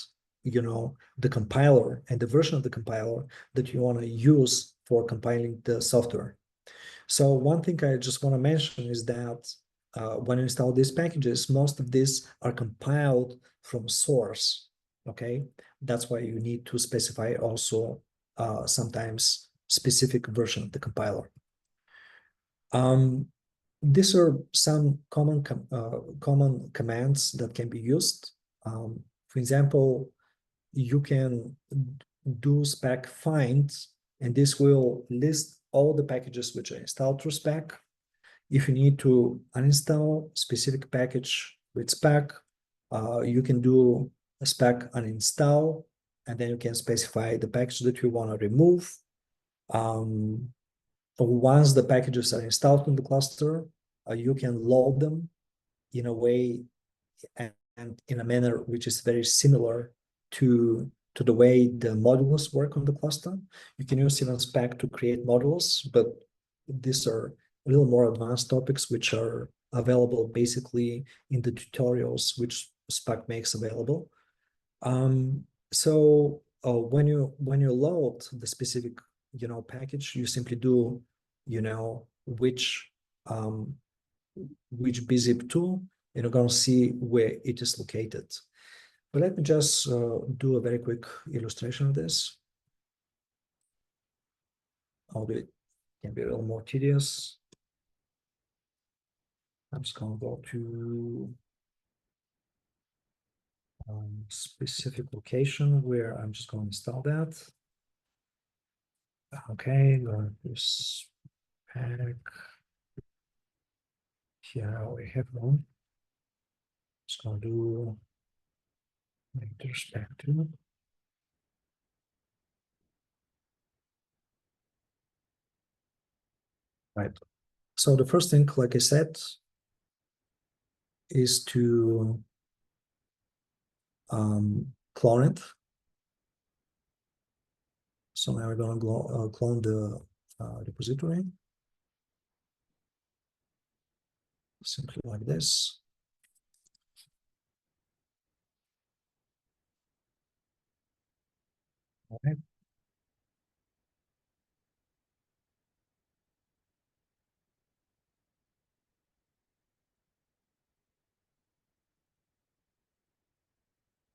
the compiler and the version of the compiler that you want to use for compiling the software. So one thing I just want to mention is that when you install these packages, most of these are compiled from source, okay? That's why you need to specify also sometimes specific version of the compiler. These are some common commands that can be used. For example, you can do Spack find, and this will list all the packages which are installed through Spack. If you need to uninstall specific package with Spack, you can do a Spack uninstall, and then you can specify the package that you want to remove. Once the packages are installed in the cluster, you can load them in a way and in a manner which is very similar to the way the modules work on the cluster. You can use even Spack to create modules, but these are a little more advanced topics which are available basically in the tutorials which Spack makes available. So when you load the specific package, you simply do which bzip2, and you're going to see where it is located. But let me just do a very quick illustration of this. Although it can be a little more tedious. I'm just going to go to specific location where I'm just going to install that. Okay, learn this pack. Here we have one. Just going to do perspective. Right. So the first thing, like I said, is to clone it. So now we're going to clone the repository. Simply like this. All right.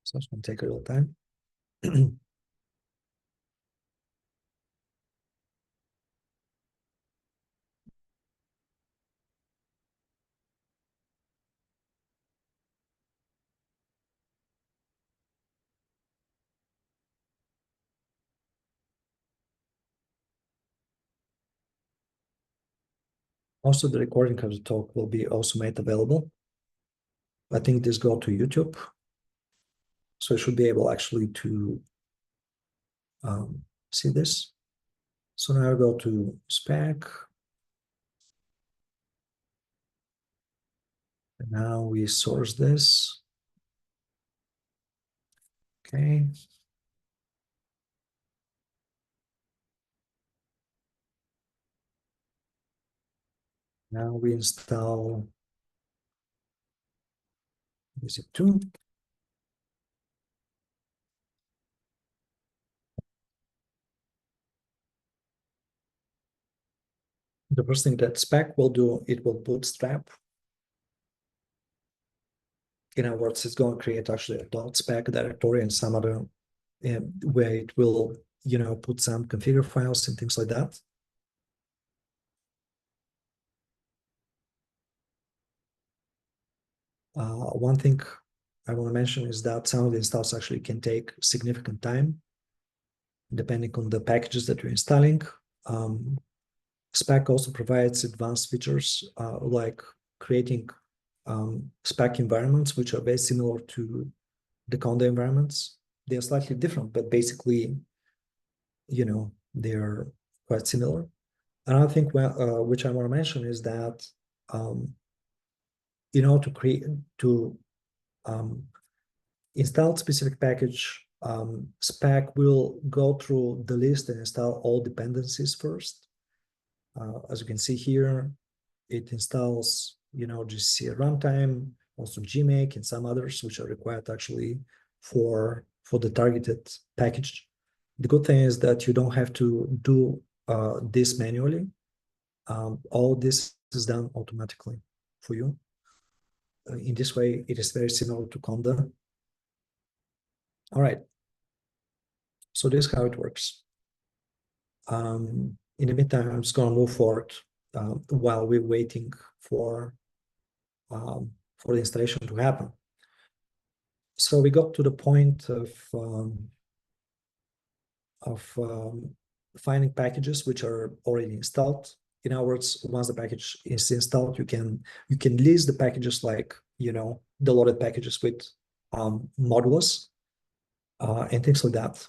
So it's going to take a little time. Also, the recording of the talk will be also made available. I think this go to YouTube. So you should be able actually to see this. So now I go to Spack. And now we source this. Okay. Now we install zip2. The first thing that Spack will do, it will bootstrap. In other words, it's going to create actually a .spack directory and some other where it will, put some configure files and things like that. One thing I want to mention is that some of the installs actually can take significant time, depending on the packages that you're installing. Spack also provides advanced features like creating Spack environments, which are very similar to the Conda environments. They are slightly different, but basically, they're quite similar. Another thing which I want to mention is that to install specific package, Spack will go through the list and install all dependencies first. As you can see here, it installs, GCC at runtime, also Gmake and some others which are required actually for the targeted package. The good thing is that you don't have to do this manually. All this is done automatically for you. In this way, it is very similar to Conda. All right. So this is how it works. In the meantime, I'm just going to move forward while we're waiting for the installation to happen. So we got to the point of finding packages which are already installed. In other words, once the package is installed, you can list the packages like the loaded packages with modulus and things like that.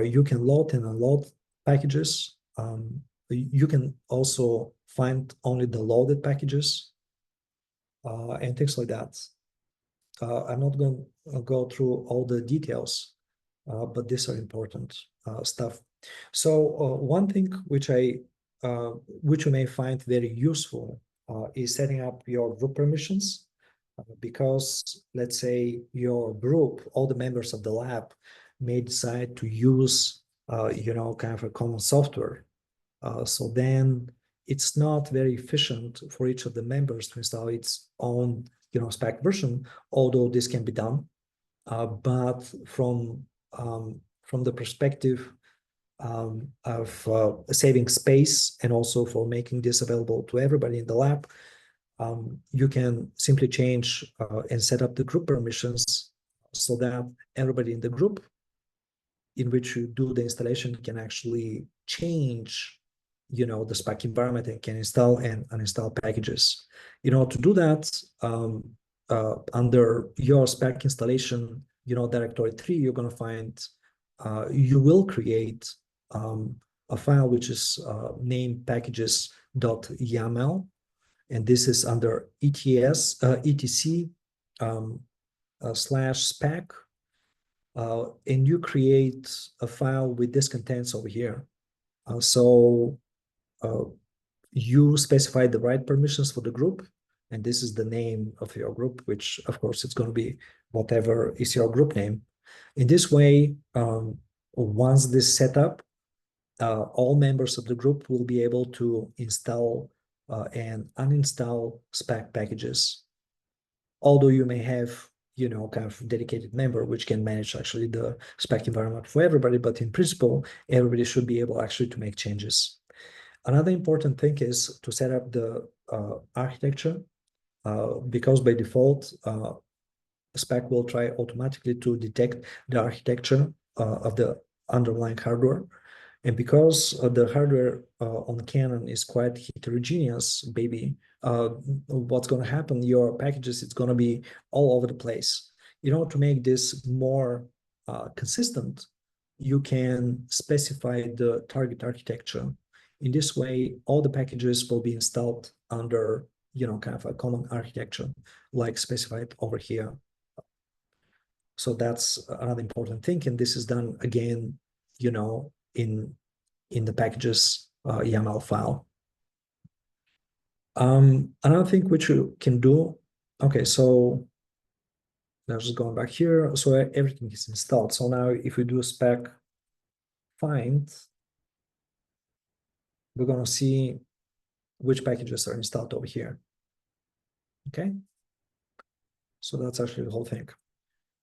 You can load and unload packages. You can also find only the loaded packages and things like that. I'm not going to go through all the details, but these are important stuff. So one thing which you may find very useful is setting up your group permissions, because let's say your group, all the members of the lab may decide to use, kind of a common software. So then it's not very efficient for each of the members to install its own, Spack version, although this can be done. But from the perspective of saving space and also for making this available to everybody in the lab, you can simply change and set up the group permissions so that everybody in the group in which you do the installation can actually change the Spack environment and can install and uninstall packages. To do that, under your Spack installation, directory 3, you're going to find, you will create a file which is named packages.yaml, and this is under etc /Spack, and you create a file with this contents over here. So you specify the right permissions for the group, and this is the name of your group, which of course it's going to be whatever is your group name. In this way, once this is set up, all members of the group will be able to install and uninstall Spack packages. Although you may have, kind of dedicated member which can manage actually the Spack environment for everybody. But in principle, everybody should be able actually to make changes. Another important thing is to set up the architecture, because by default, Spack will try automatically to detect the architecture of the underlying hardware. And because the hardware on Canon is quite heterogeneous, baby, what's going to happen, your packages, it's going to be all over the place. In order to make this more consistent, you can specify the target architecture. In this way, all the packages will be installed under, kind of a common architecture, like specified over here. So that's another important thing. And this is done again, in the packages YAML file. Another thing which you can do, okay, so now just going back here, so everything is installed. So now if we do a Spack find, we're going to see which packages are installed over here. Okay, so that's actually the whole thing.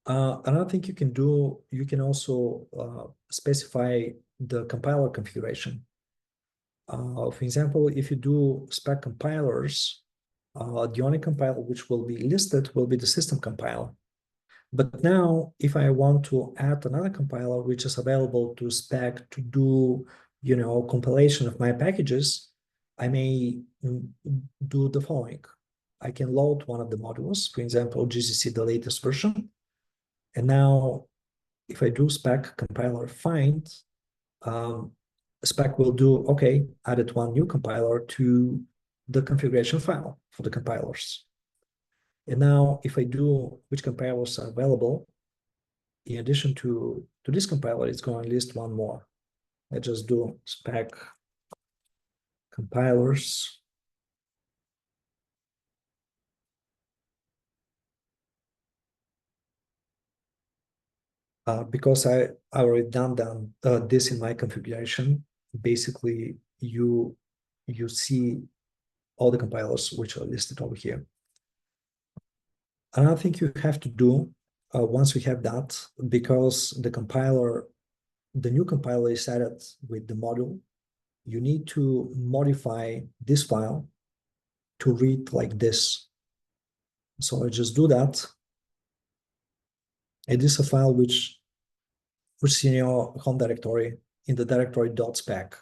Another thing you can do, you can also specify the compiler configuration. For example, if you do Spack compilers, the only compiler which will be listed will be the system compiler. But now, if I want to add another compiler which is available to Spack to do, compilation of my packages, I may do the following. I can load one of the modules, for example, GCC, the latest version. And now, if I do Spack compiler find, Spack will do, okay, added one new compiler to the configuration file for the compilers. And now if I do which compilers are available, in addition to this compiler, it's going to list one more. I just do Spack compilers. Because I already done this in my configuration, basically you see all the compilers which are listed over here. Another thing you have to do once we have that, because the new compiler is added with the module, you need to modify this file to read like this. So I just do that. It is a file which is in your home directory, in the directory .spack.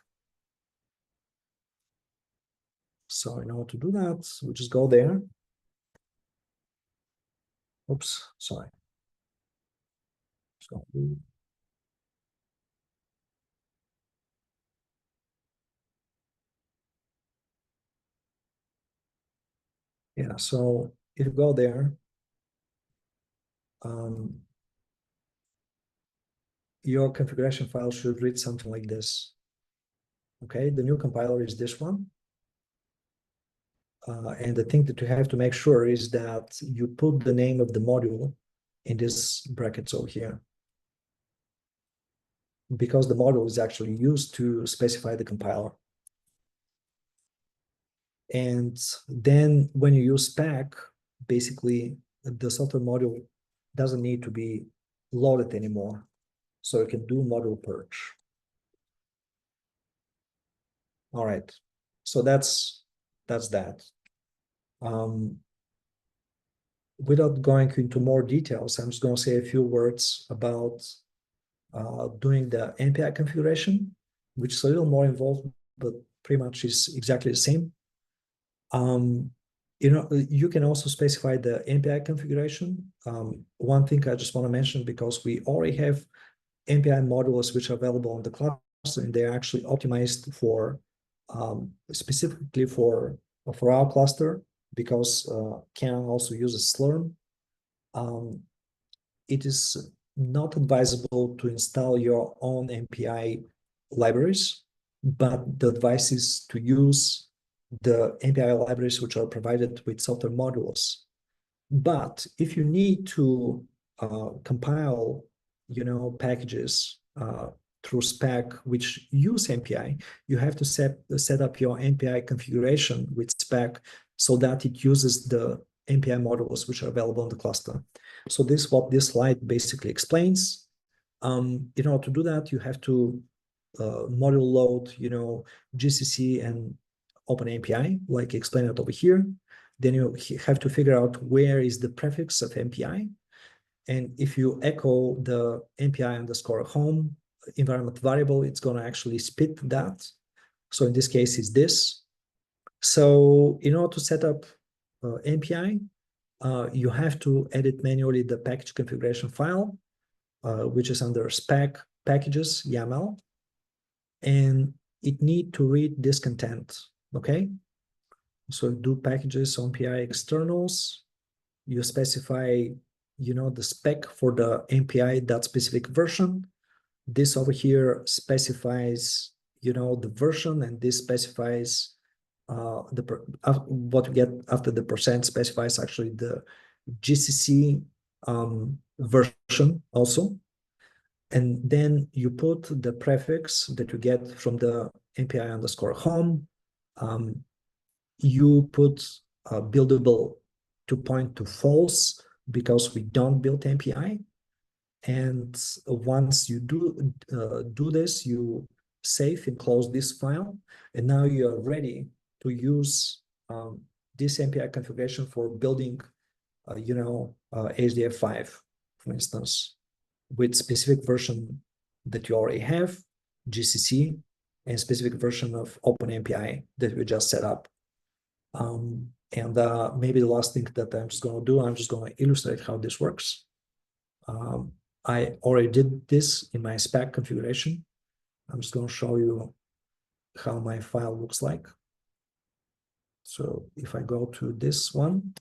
So in order to do that, we just go there. Oops, sorry. So yeah, so if you go there, your configuration file should read something like this. Okay, the new compiler is this one. And the thing that you have to make sure is that you put the name of the module in this brackets over here, because the module is actually used to specify the compiler. And then when you use Spack, basically the software module doesn't need to be loaded anymore. So you can do module purge. All right, so that's that. Without going into more details, I'm just going to say a few words about doing the MPI configuration, which is a little more involved, but pretty much is exactly the same. You can also specify the MPI configuration. One thing I just want to mention, because we already have MPI modules which are available on the cluster, and they're actually optimized for specifically for our cluster, because Canon also uses Slurm. It is not advisable to install your own MPI libraries, but the advice is to use the MPI libraries which are provided with software modules. But if you need to compile, packages through Spack which use MPI, you have to set up your MPI configuration with Spack so that it uses the MPI modules which are available on the cluster. So this is what this slide basically explains. In order to do that, you have to module load, GCC and OpenMPI, like explained it over here. Then you have to figure out where is the prefix of MPI. And if you echo the MPI underscore home environment variable, it's going to actually spit that. So in this case, it's this. So in order to set up MPI, you have to edit manually the package configuration file, which is under Spack packages YAML, and it need to read this content. Okay, so do packages on PI externals. You specify, the spec for the MPI that specific version. This over here specifies, the version, and this specifies what we get after the percent specifies actually the GCC version also. And then you put the prefix that you get from the MPI underscore home. You put buildable to point to false because we don't build MPI. And once you do this, you save and close this file. And now you are ready to use this MPI configuration for building, HDF5, for instance, with specific version that you already have, GCC, and specific version of OpenMPI that we just set up. And maybe the last thing that I'm just going to do, I'm just going to illustrate how this works. I already did this in my Spack configuration. I'm just going to show you how my file looks like. So if I go to this one,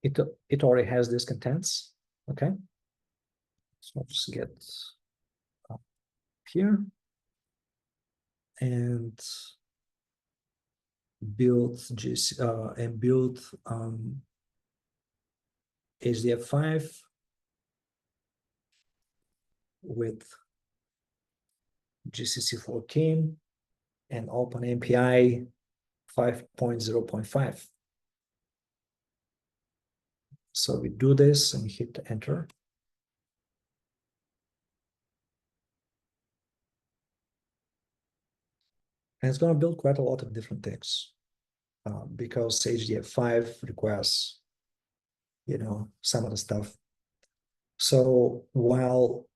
it already has these contents. Okay, so I'll just get up here and build HDF5 with GCC 14 and OpenMPI 5.0.5. So we do this and hit enter. And it's going to build quite a lot of different things because HDF5 requires, some of the stuff. So while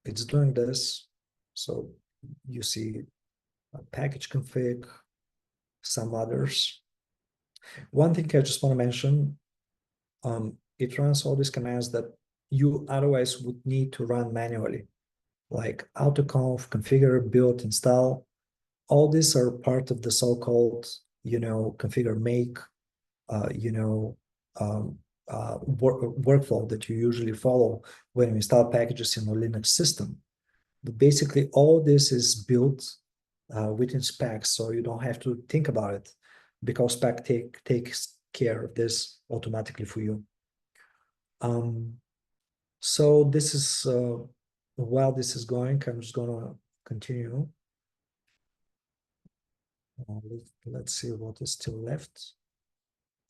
it's doing this, so you see a package config, some others. One thing I just want to mention, it runs all these commands that you otherwise would need to run manually, like autoconf, configure, build, install. All these are part of the so-called, configure, make, workflow that you usually follow when you install packages in a Linux system. But basically, all this is built within Spack, so you don't have to think about it because Spack takes care of this automatically for you. So this is, while this is going, I'm just going to continue. Let's see what is still left.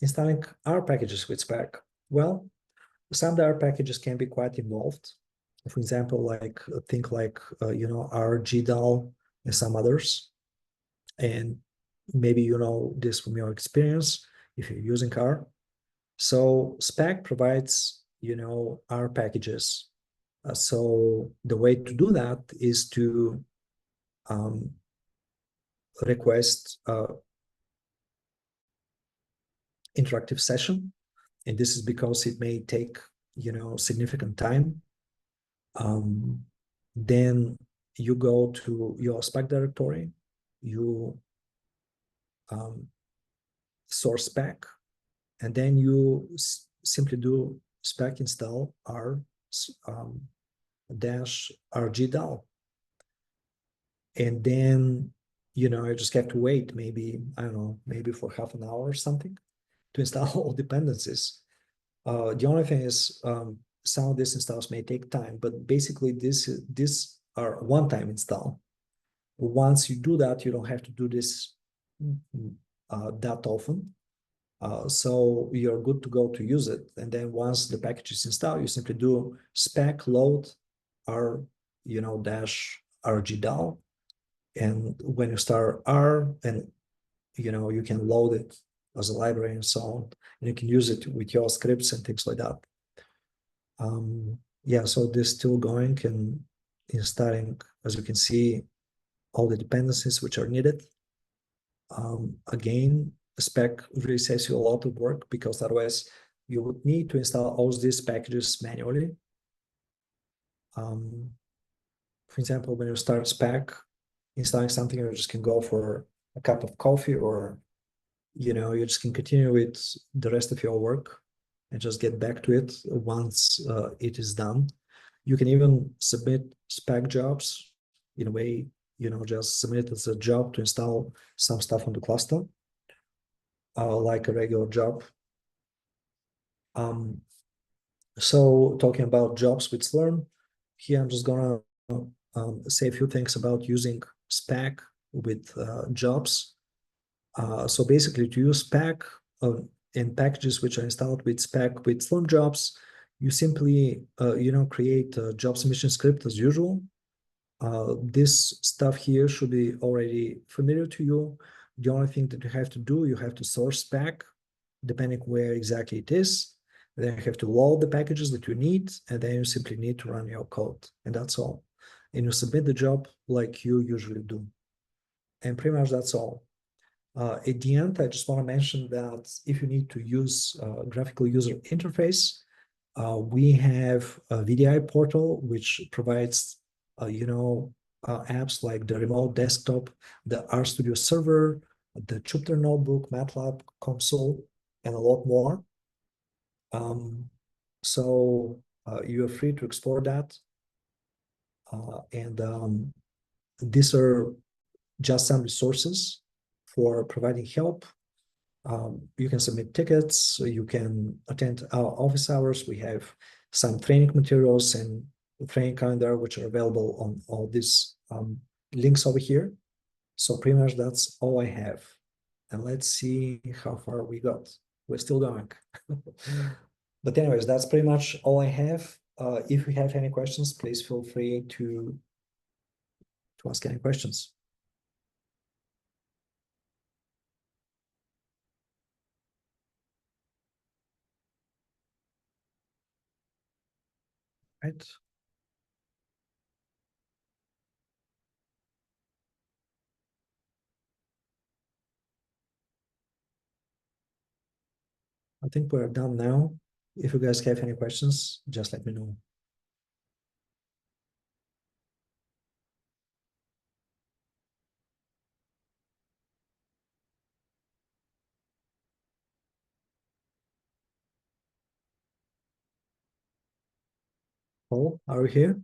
Installing R packages with Spack. Well, some R packages can be quite involved. For example, like think like RGDAL and some others. And maybe you know this from your experience if you're using R. So Spack provides R packages. So the way to do that is to request interactive session, and this is because it may take significant time. Then you go to your Spack directory, you source Spack, and then you simply do Spack install r dash rgdal, and then you just have to wait maybe, I don't know, maybe for half an hour or something to install all dependencies. The only thing is some of these installs may take time, but basically these are one-time install. Once you do that, you don't have to do this that often. So you're good to go to use it. And then once the package is installed, you simply do Spack load r, dash rgdal. And when you start R, and you can load it as a library and so on, and you can use it with your scripts and things like that. Yeah, so this is still going and installing, as you can see, all the dependencies which are needed. Again, Spack really saves you a lot of work because otherwise you would need to install all these packages manually. For example, when you start Spack, installing something, you just can go for a cup of coffee, or you just can continue with the rest of your work and just get back to it once it is done. You can even submit Spack jobs in a way, just submit it as a job to install some stuff on the cluster, like a regular job. So talking about jobs with Slurm, here I'm just gonna say a few things about using Spack with jobs. So basically, to use Spack in packages which are installed with Spack with Slurm jobs, you simply create a job submission script as usual. This stuff here should be already familiar to you. The only thing that you have to do, you have to source Spack, depending where exactly it is. Then you have to load the packages that you need, and then you simply need to run your code, and that's all. And you submit the job like you usually do. And pretty much that's all. At the end, I just want to mention that if you need to use graphical user interface, we have a VDI portal which provides, apps like the remote desktop, the RStudio server, the Jupyter notebook, MATLAB console, and a lot more. So you are free to explore that. And these are just some resources for providing help. You can submit tickets, so you can attend our office hours. We have some training materials and training calendar, which are available on all these links over here. So pretty much that's all I have. And let's see how far we got. We're still going. But anyways, that's pretty much all I have. If you have any questions, please feel free to ask any questions. Right? I think we're done now. If you guys have any questions, just let me know. Paul, are you here?